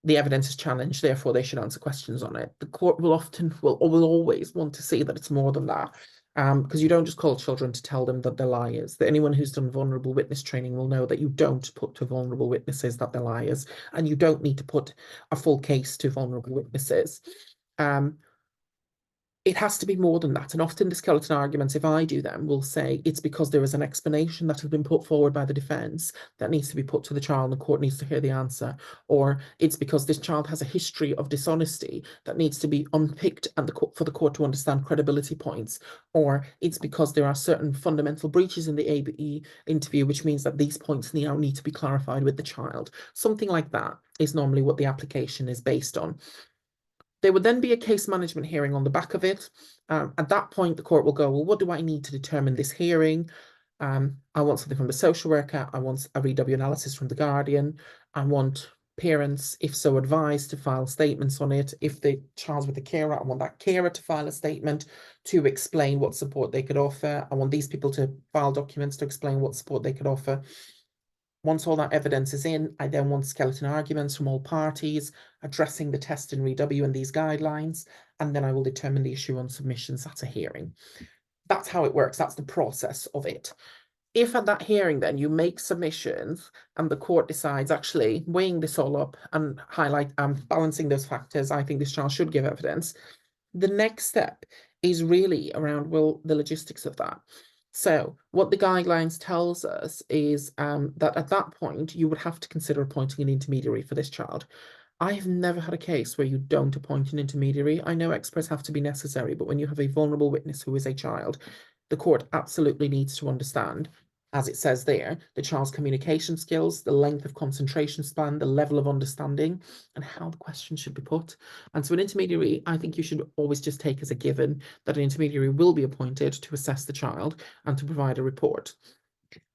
the evidence is challenged, therefore they should answer questions on it. The court will always want to see that it's more than that. Because you don't just call children to tell them that they're liars. That anyone who's done vulnerable witness training will know that you don't put to vulnerable witnesses that they're liars, and you don't need to put a full case to vulnerable witnesses. It has to be more than that. And often the skeleton arguments, if I do them, will say it's because there is an explanation that has been put forward by the defence that needs to be put to the child and the court needs to hear the answer. Or it's because this child has a history of dishonesty that needs to be unpicked and for the court to understand credibility points. Or it's because there are certain fundamental breaches in the ABE interview, which means that these points now need to be clarified with the child. Something like that is normally what the application is based on. There would then be a case management hearing on the back of it. At that point, the court will go, well, what do I need to determine this hearing? I want something from the social worker. I want a REW analysis from the guardian. I want parents, if so advised, to file statements on it. If the child's with a carer, I want that carer to file a statement to explain what support they could offer. I want these people to file documents to explain what support they could offer. Once all that evidence is in, I then want skeleton arguments from all parties, addressing the test in REW and these guidelines, and then I will determine the issue on submissions at a hearing. That's how it works. That's the process of it. If at that hearing then you make submissions and the court decides, actually weighing this all up and balancing those factors, I think this child should give evidence, the next step is really around, well, the logistics of that. So what the guidelines tells us is that at that point, you would have to consider appointing an intermediary for this child. I have never had a case where you don't appoint an intermediary. I know experts have to be necessary, but when you have a vulnerable witness who is a child, the court absolutely needs to understand, as it says there, the child's communication skills, the length of concentration span, the level of understanding, and how the question should be put. And so an intermediary, I think you should always just take as a given that an intermediary will be appointed to assess the child and to provide a report.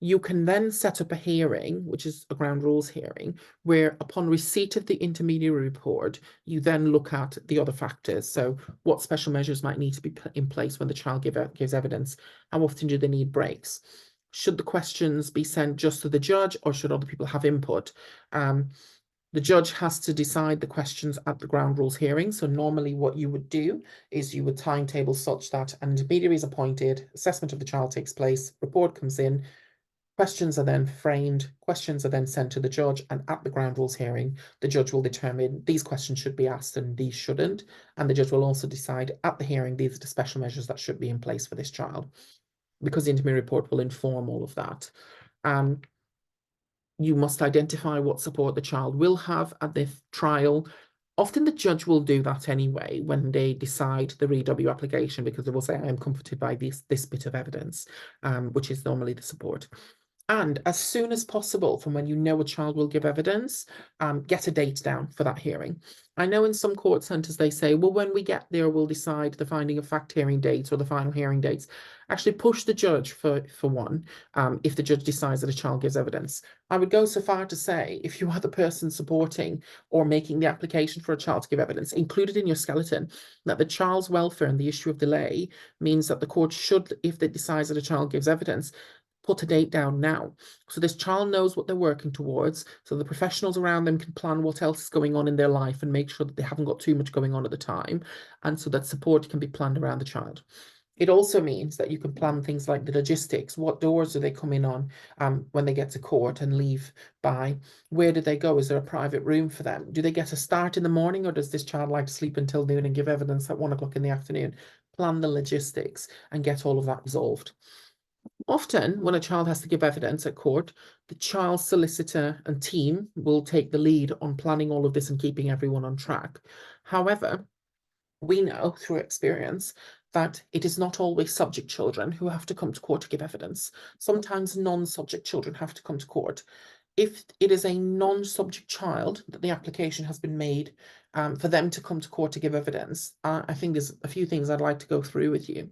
You can then set up a hearing, which is a ground rules hearing, where upon receipt of the intermediary report, you then look at the other factors. So what special measures might need to be put in place when the child gives evidence? How often do they need breaks? Should the questions be sent just to the judge, or should other people have input? The judge has to decide the questions at the ground rules hearing. So normally what you would do is you would timetable such that an intermediary is appointed, assessment of the child takes place, report comes in, questions are then framed, questions are then sent to the judge, and at the ground rules hearing, the judge will determine these questions should be asked and these shouldn't. And the judge will also decide at the hearing, these are the special measures that should be in place for this child, because the intermediary report will inform all of that. You must identify what support the child will have at the trial. Often the judge will do that anyway when they decide the re-W application, because they will say, I am comforted by this bit of evidence, which is normally the support. And as soon as possible from when you know a child will give evidence, get a date down for that hearing. I know in some court centres they say, well, when we get there, we'll decide the finding of fact hearing dates or the final hearing dates. Actually push the judge for one, if the judge decides that a child gives evidence. I would go so far to say, if you are the person supporting or making the application for a child to give evidence, included in your skeleton that the child's welfare and the issue of delay means that the court should, if it decides that a child gives evidence, put a date down now. So this child knows what they're working towards. So the professionals around them can plan what else is going on in their life and make sure that they haven't got too much going on at the time. And so that support can be planned around the child. It also means that you can plan things like the logistics. What doors do they come in on when they get to court and leave by? Where do they go? Is there a private room for them? Do they get a start in the morning, or does this child like to sleep until noon and give evidence at 1 o'clock in the afternoon? Plan the logistics and get all of that resolved. Often, when a child has to give evidence at court, the child's solicitor and team will take the lead on planning all of this and keeping everyone on track. However, we know through experience that it is not always subject children who have to come to court to give evidence. Sometimes non-subject children have to come to court. If it is a non-subject child that the application has been made for them to come to court to give evidence, I think there's a few things I'd like to go through with you.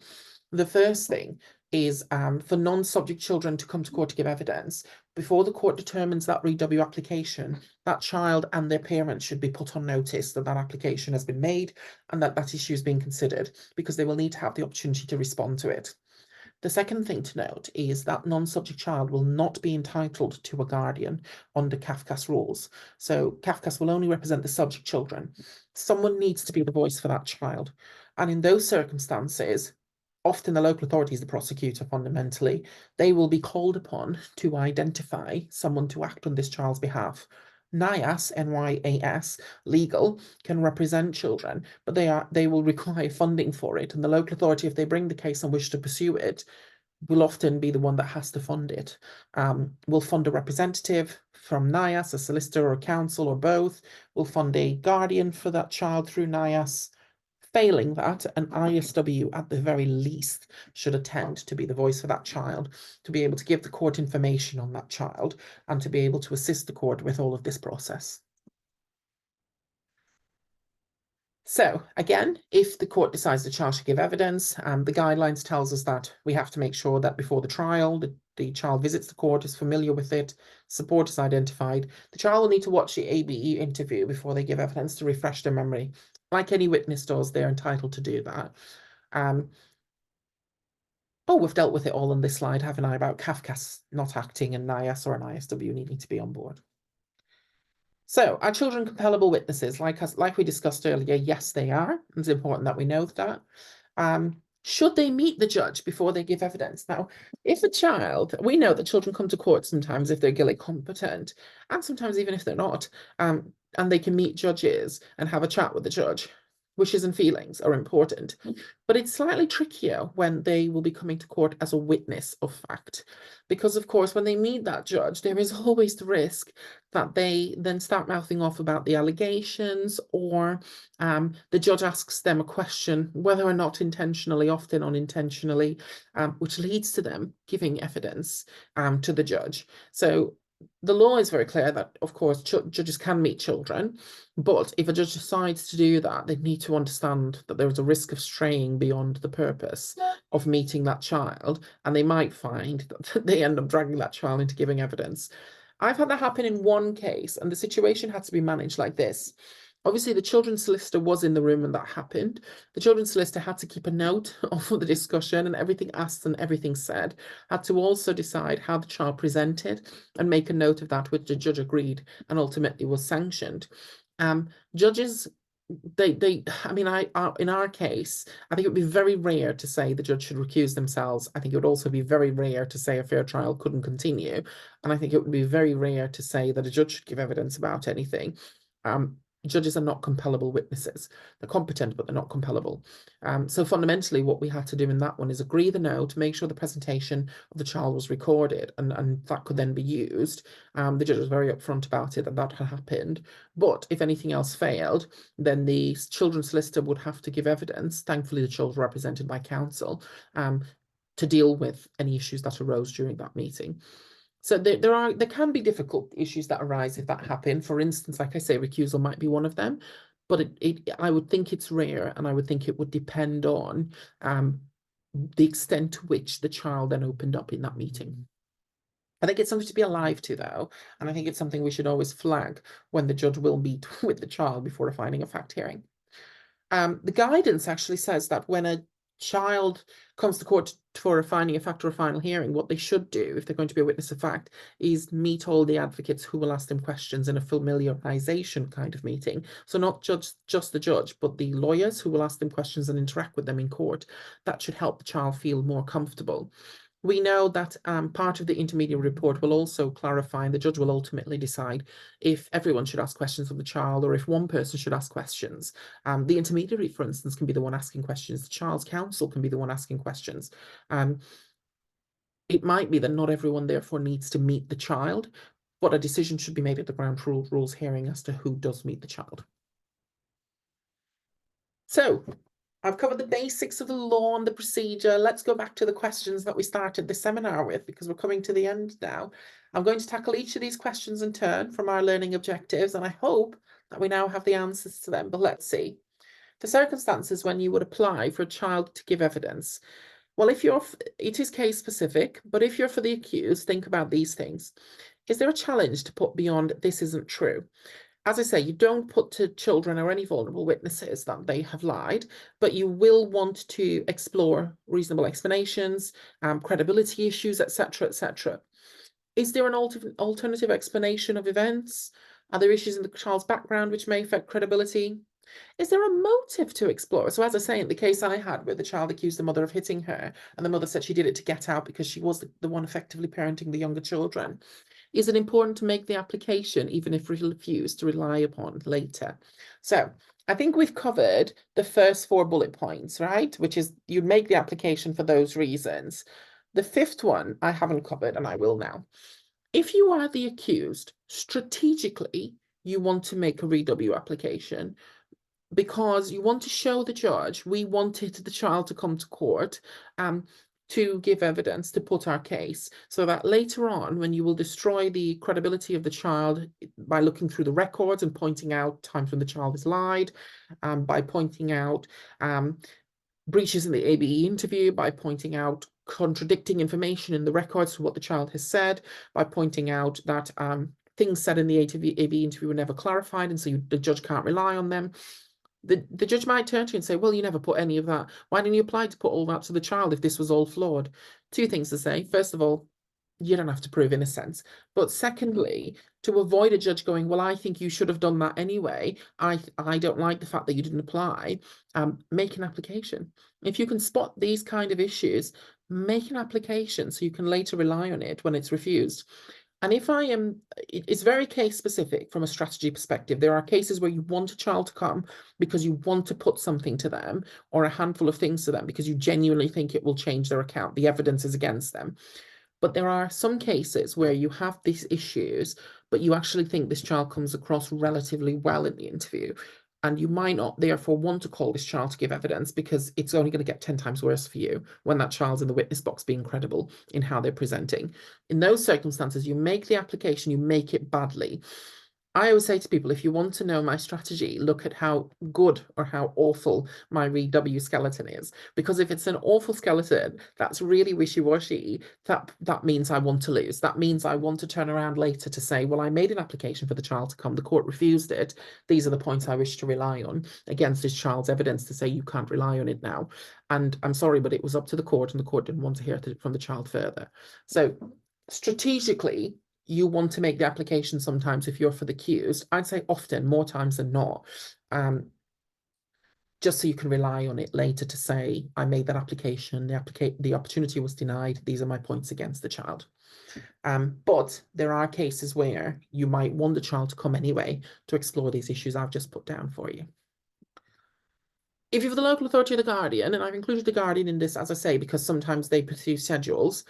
The first thing is for non-subject children to come to court to give evidence, before the court determines that re-W application, that child and their parents should be put on notice that that application has been made and that that issue is being considered, because they will need to have the opportunity to respond to it. The second thing to note is that non-subject child will not be entitled to a guardian under CAFCAS rules. So CAFCAS will only represent the subject children. Someone needs to be the voice for that child. And in those circumstances, often the local authority is the prosecutor fundamentally. They will be called upon to identify someone to act on this child's behalf. NIAS, NYAS, legal, can represent children, but they will require funding for it. And the local authority, if they bring the case and wish to pursue it, will often be the one that has to fund it. Will fund a representative from NIAS, a solicitor or a counsel or both. Will fund a guardian for that child through NIAS. Failing that, an ISW at the very least should attend to be the voice for that child, to be able to give the court information on that child, and to be able to assist the court with all of this process. So again, if the court decides the child should give evidence, the guidelines tells us that we have to make sure that before the trial, the child visits the court, is familiar with it, support is identified. The child will need to watch the ABE interview before they give evidence to refresh their memory. Like any witness does, they're entitled to do that. Oh, we've dealt with it all on this slide, haven't I, about CAFCAS not acting and NIAS or an ISW needing to be on board. So are children compellable witnesses? Like we discussed earlier, yes, they are. It's important that we know that. Should they meet the judge before they give evidence? Now, if a child, we know that children come to court sometimes if they're Gillick competent, and sometimes even if they're not, and they can meet judges and have a chat with the judge. Wishes and feelings are important, but it's slightly trickier when they will be coming to court as a witness of fact, because of course, when they meet that judge, there is always the risk that they then start mouthing off about the allegations, or the judge asks them a question, whether or not intentionally, often unintentionally, which leads to them giving evidence to the judge. So the law is very clear that, of course, judges can meet children, but if a judge decides to do that, they need to understand that there is a risk of straying beyond the purpose of meeting that child, and they might find that they end up dragging that child into giving evidence. I've had that happen in one case, and the situation had to be managed like this. Obviously, the children's solicitor was in the room when that happened. The children's solicitor had to keep a note of the discussion and everything asked and everything said, had to also decide how the child presented and make a note of that, which the judge agreed and ultimately was sanctioned. Judges, I mean, in our case, I think it would be very rare to say the judge should recuse themselves. I think it would also be very rare to say a fair trial couldn't continue. And I think it would be very rare to say that a judge should give evidence about anything. Judges are not compellable witnesses. They're competent, but they're not compellable. So fundamentally, what we had to do in that one is agree the note, make sure the presentation of the child was recorded, and that could then be used. The judge was very upfront about it, that had happened. But if anything else failed, then the children's solicitor would have to give evidence. Thankfully, the children were represented by counsel to deal with any issues that arose during that meeting. So there can be difficult issues that arise if that happen. For instance, like I say, recusal might be one of them, but I would think it's rare, and I would think it would depend on the extent to which the child then opened up in that meeting. I think it's something to be alive to, though, and I think it's something we should always flag when the judge will meet with the child before a finding of fact hearing. The guidance actually says that when a child comes to court for a finding of fact or a final hearing, what they should do, if they're going to be a witness of fact, is meet all the advocates who will ask them questions in a familiarization kind of meeting. So not just the judge, but the lawyers who will ask them questions and interact with them in court. That should help the child feel more comfortable. We know that part of the intermediate report will also clarify, and the judge will ultimately decide if everyone should ask questions of the child or if one person should ask questions. The intermediary, for instance, can be the one asking questions. The child's counsel can be the one asking questions. It might be that not everyone therefore needs to meet the child, but a decision should be made at the ground rules hearing as to who does meet the child. So I've covered the basics of the law and the procedure. Let's go back to the questions that we started the seminar with, because we're coming to the end now. I'm going to tackle each of these questions in turn from our learning objectives, and I hope that we now have the answers to them, but let's see. The circumstances when you would apply for a child to give evidence. Well, it is case specific, but if you're for the accused, think about these things. Is there a challenge to put beyond this isn't true? As I say, you don't put to children or any vulnerable witnesses that they have lied, but you will want to explore reasonable explanations, credibility issues, etc., etc. Is there an alternative explanation of events? Are there issues in the child's background which may affect credibility? Is there a motive to explore? So as I say, in the case I had where the child accused the mother of hitting her, and the mother said she did it to get out because she was the one effectively parenting the younger children. Is it important to make the application, even if refused to rely upon later? So I think we've covered the first 4 bullet points, right? Which is you'd make the application for those reasons. The 5th one I haven't covered, and I will now. If you are the accused, strategically, you want to make a re-W application because you want to show the judge we wanted the child to come to court to give evidence, to put our case, so that later on, when you will destroy the credibility of the child by looking through the records and pointing out times when the child has lied, by pointing out breaches in the ABE interview, by pointing out contradicting information in the records to what the child has said, by pointing out that things said in the ABE interview were never clarified, and so the judge can't rely on them. The judge might turn to you and say, well, you never put any of that. Why didn't you apply to put all that to the child if this was all flawed? 2 things to say. First of all, you don't have to prove innocence. But secondly, to avoid a judge going, well, I think you should have done that anyway. I don't like the fact that you didn't apply. Make an application. If you can spot these kind of issues, make an application so you can later rely on it when it's refused. And it's very case specific from a strategy perspective. There are cases where you want a child to come because you want to put something to them or a handful of things to them because you genuinely think it will change their account. The evidence is against them. But there are some cases where you have these issues, but you actually think this child comes across relatively well in the interview. And you might not therefore want to call this child to give evidence because it's only going to get 10 times worse for you when that child's in the witness box being credible in how they're presenting. In those circumstances, you make the application, you make it badly. I always say to people, if you want to know my strategy, look at how good or how awful my REW skeleton is. Because if it's an awful skeleton that's really wishy-washy, that means I want to lose. That means I want to turn around later to say, well, I made an application for the child to come. The court refused it. These are the points I wish to rely on against this child's evidence to say you can't rely on it now. And I'm sorry, but it was up to the court and the court didn't want to hear it from the child further. So strategically, you want to make the application sometimes if you're for the accused. I'd say often, more times than not, just so you can rely on it later to say, I made that application, the opportunity was denied, these are my points against the child. But there are cases where you might want the child to come anyway to explore these issues I've just put down for you. If you're the local authority or the guardian, and I've included the guardian in this, as I say, because sometimes they pursue schedules,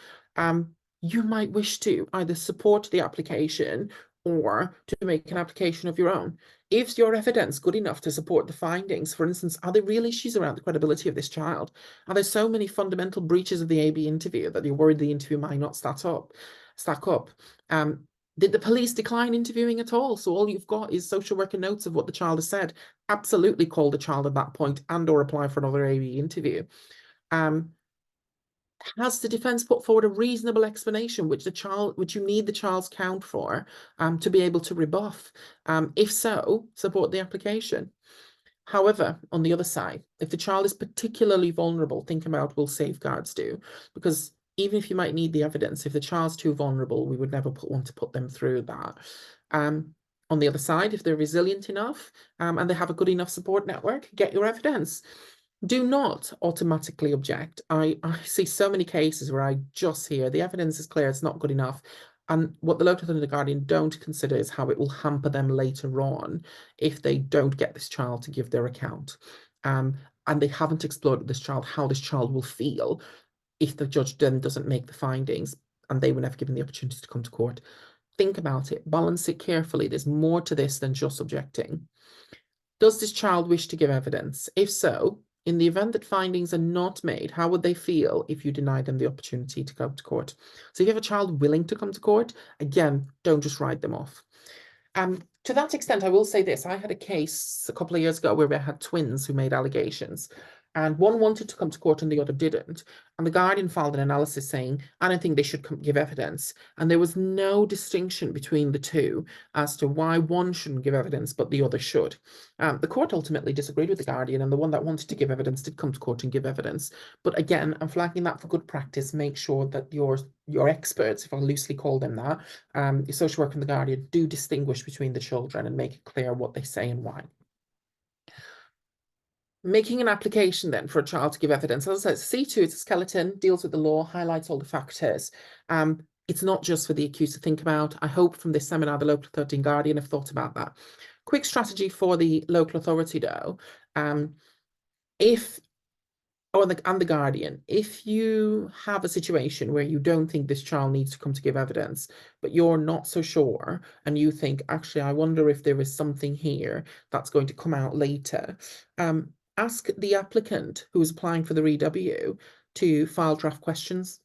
you might wish to either support the application or to make an application of your own. Is your evidence good enough to support the findings? For instance, are there real issues around the credibility of this child? Are there so many fundamental breaches of the AB interview that you're worried the interview might not stack up? Did the police decline interviewing at all? So all you've got is social worker notes of what the child has said. Absolutely call the child at that point and or apply for another AB interview. Has the defence put forward a reasonable explanation which you need the child's count for to be able to rebuff? If so, support the application. However, on the other side, if the child is particularly vulnerable, think about will safeguards do? Because even if you might need the evidence, if the child's too vulnerable, we would never want to put them through that. On the other side, if they're resilient enough and they have a good enough support network, get your evidence. Do not automatically object. I see so many cases where I just hear the evidence is clear, it's not good enough. And what the local authority and the guardian don't consider is how it will hamper them later on if they don't get this child to give their account. And they haven't explored with this child how this child will feel if the judge then doesn't make the findings and they were never given the opportunity to come to court. Think about it, balance it carefully. There's more to this than just objecting. Does this child wish to give evidence? If so, in the event that findings are not made, how would they feel if you deny them the opportunity to go to court? So if you have a child willing to come to court, again, don't just write them off. To that extent, I will say this. I had a case a couple of years ago where we had twins who made allegations. And one wanted to come to court and the other didn't. And the guardian filed an analysis saying, I don't think they should give evidence. And there was no distinction between the two as to why one shouldn't give evidence, but the other should. The court ultimately disagreed with the guardian, and the one that wanted to give evidence did come to court and give evidence. But again, I'm flagging that for good practice. Make sure that your experts, if I loosely call them that, your social worker and the guardian do distinguish between the children and make it clear what they say and why. Making an application then for a child to give evidence. As I said, C2 is a skeleton, deals with the law, highlights all the factors. It's not just for the accused to think about. I hope from this seminar, the local authority and guardian have thought about that. Quick strategy for the local authority though. And the guardian, if you have a situation where you don't think this child needs to come to give evidence, but you're not so sure, and you think, actually, I wonder if there is something here that's going to come out later, ask the applicant who is applying for the REW to file draft questions.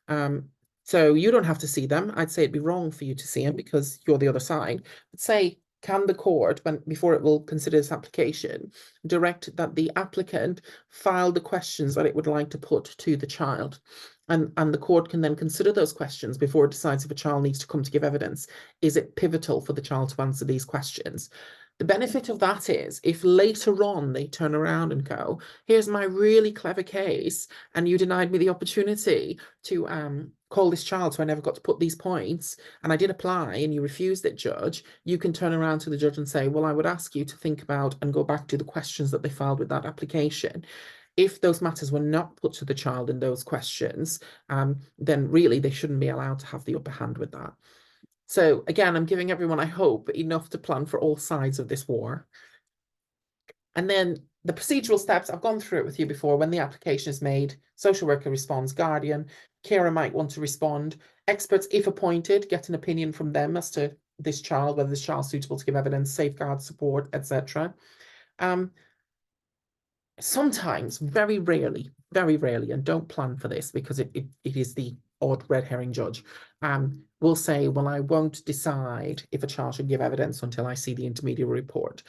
So you don't have to see them. I'd say it'd be wrong for you to see them because you're the other side. But say, can the court, before it will consider this application, direct that the applicant file the questions that it would like to put to the child? And the court can then consider those questions before it decides if a child needs to come to give evidence. Is it pivotal for the child to answer these questions? The benefit of that is if later on they turn around and go, here's my really clever case, and you denied me the opportunity to call this child, so I never got to put these points, and I did apply and you refused it, judge, you can turn around to the judge and say, well, I would ask you to think about and go back to the questions that they filed with that application. If those matters were not put to the child in those questions, then really they shouldn't be allowed to have the upper hand with that. So again, I'm giving everyone, I hope, enough to plan for all sides of this war. And then the procedural steps, I've gone through it with you before. When the application is made, social worker responds, guardian, carer might want to respond. Experts, if appointed, get an opinion from them as to this child, whether this child's suitable to give evidence, safeguard support, etc. Sometimes, very rarely, and don't plan for this because it is the odd red herring judge, will say, well, I won't decide if a child should give evidence until I see the intermediary report.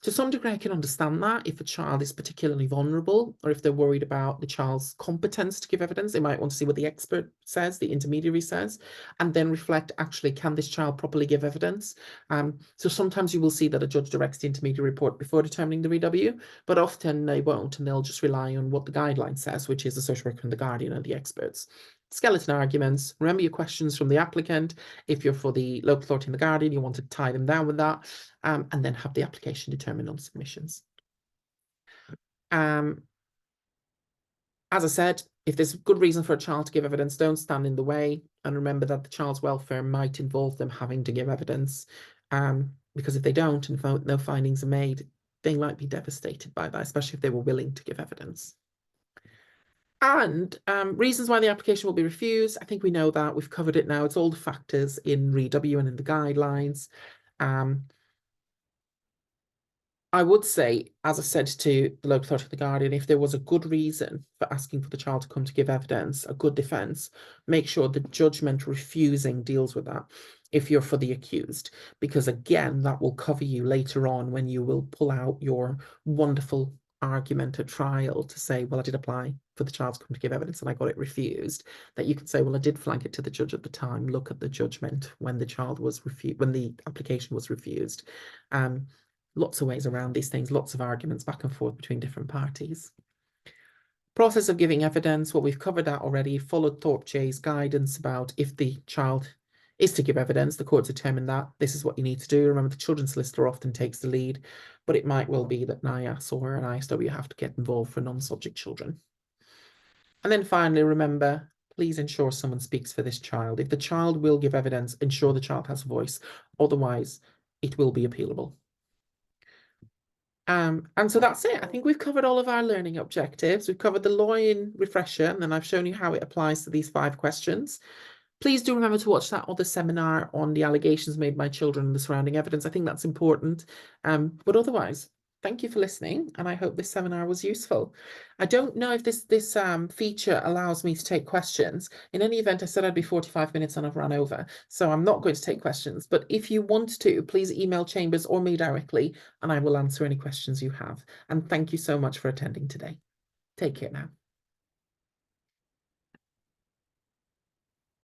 To some degree, I can understand that if a child is particularly vulnerable or if they're worried about the child's competence to give evidence, they might want to see what the expert says, the intermediary says, and then reflect, actually, can this child properly give evidence? So sometimes you will see that a judge directs the intermediary report before determining the REW, but often they won't, and they'll just rely on what the guideline says, which is the social worker and the guardian and the experts. Skeleton arguments. Remember your questions from the applicant. If you're for the local authority and the guardian, you want to tie them down with that, and then have the application determined on submissions. As I said, if there's a good reason for a child to give evidence, don't stand in the way. And remember that the child's welfare might involve them having to give evidence, because if they don't and no findings are made, they might be devastated by that, especially if they were willing to give evidence. And reasons why the application will be refused, I think we know that. We've covered it now. It's all the factors in REW and in the guidelines. I would say, as I said to the local authority of the guardian, if there was a good reason for asking for the child to come to give evidence, a good defence, make sure the judgment refusing deals with that if you're for the accused, because again, that will cover you later on when you will pull out your wonderful argument at trial to say, well, I did apply for the child to come to give evidence and I got it refused, that you can say, well, I did flag it to the judge at the time. Look at the judgment when the child was refused, when the application was refused. Lots of ways around these things, lots of arguments back and forth between different parties. Process of giving evidence, well, we've covered that already. Followed Thorpe J's guidance about if the child is to give evidence, the court determined that this is what you need to do. Remember, the children's solicitor often takes the lead, but it might well be that NIAS or an ISW have to get involved for non-subject children. And then finally, remember, please ensure someone speaks for this child. If the child will give evidence, ensure the child has a voice. Otherwise, it will be appealable. And so that's it. I think we've covered all of our learning objectives. We've covered the law-in refresher, and then I've shown you how it applies to these 5 questions. Please do remember to watch that other seminar on the allegations made by children and the surrounding evidence. I think that's important. But otherwise, thank you for listening, and I hope this seminar was useful. I don't know if this feature allows me to take questions. In any event, I said I'd be 45 minutes and I've run over, so I'm not going to take questions. But if you want to, please email Chambers or me directly, and I will answer any questions you have. And thank you so much for attending today. Take care now.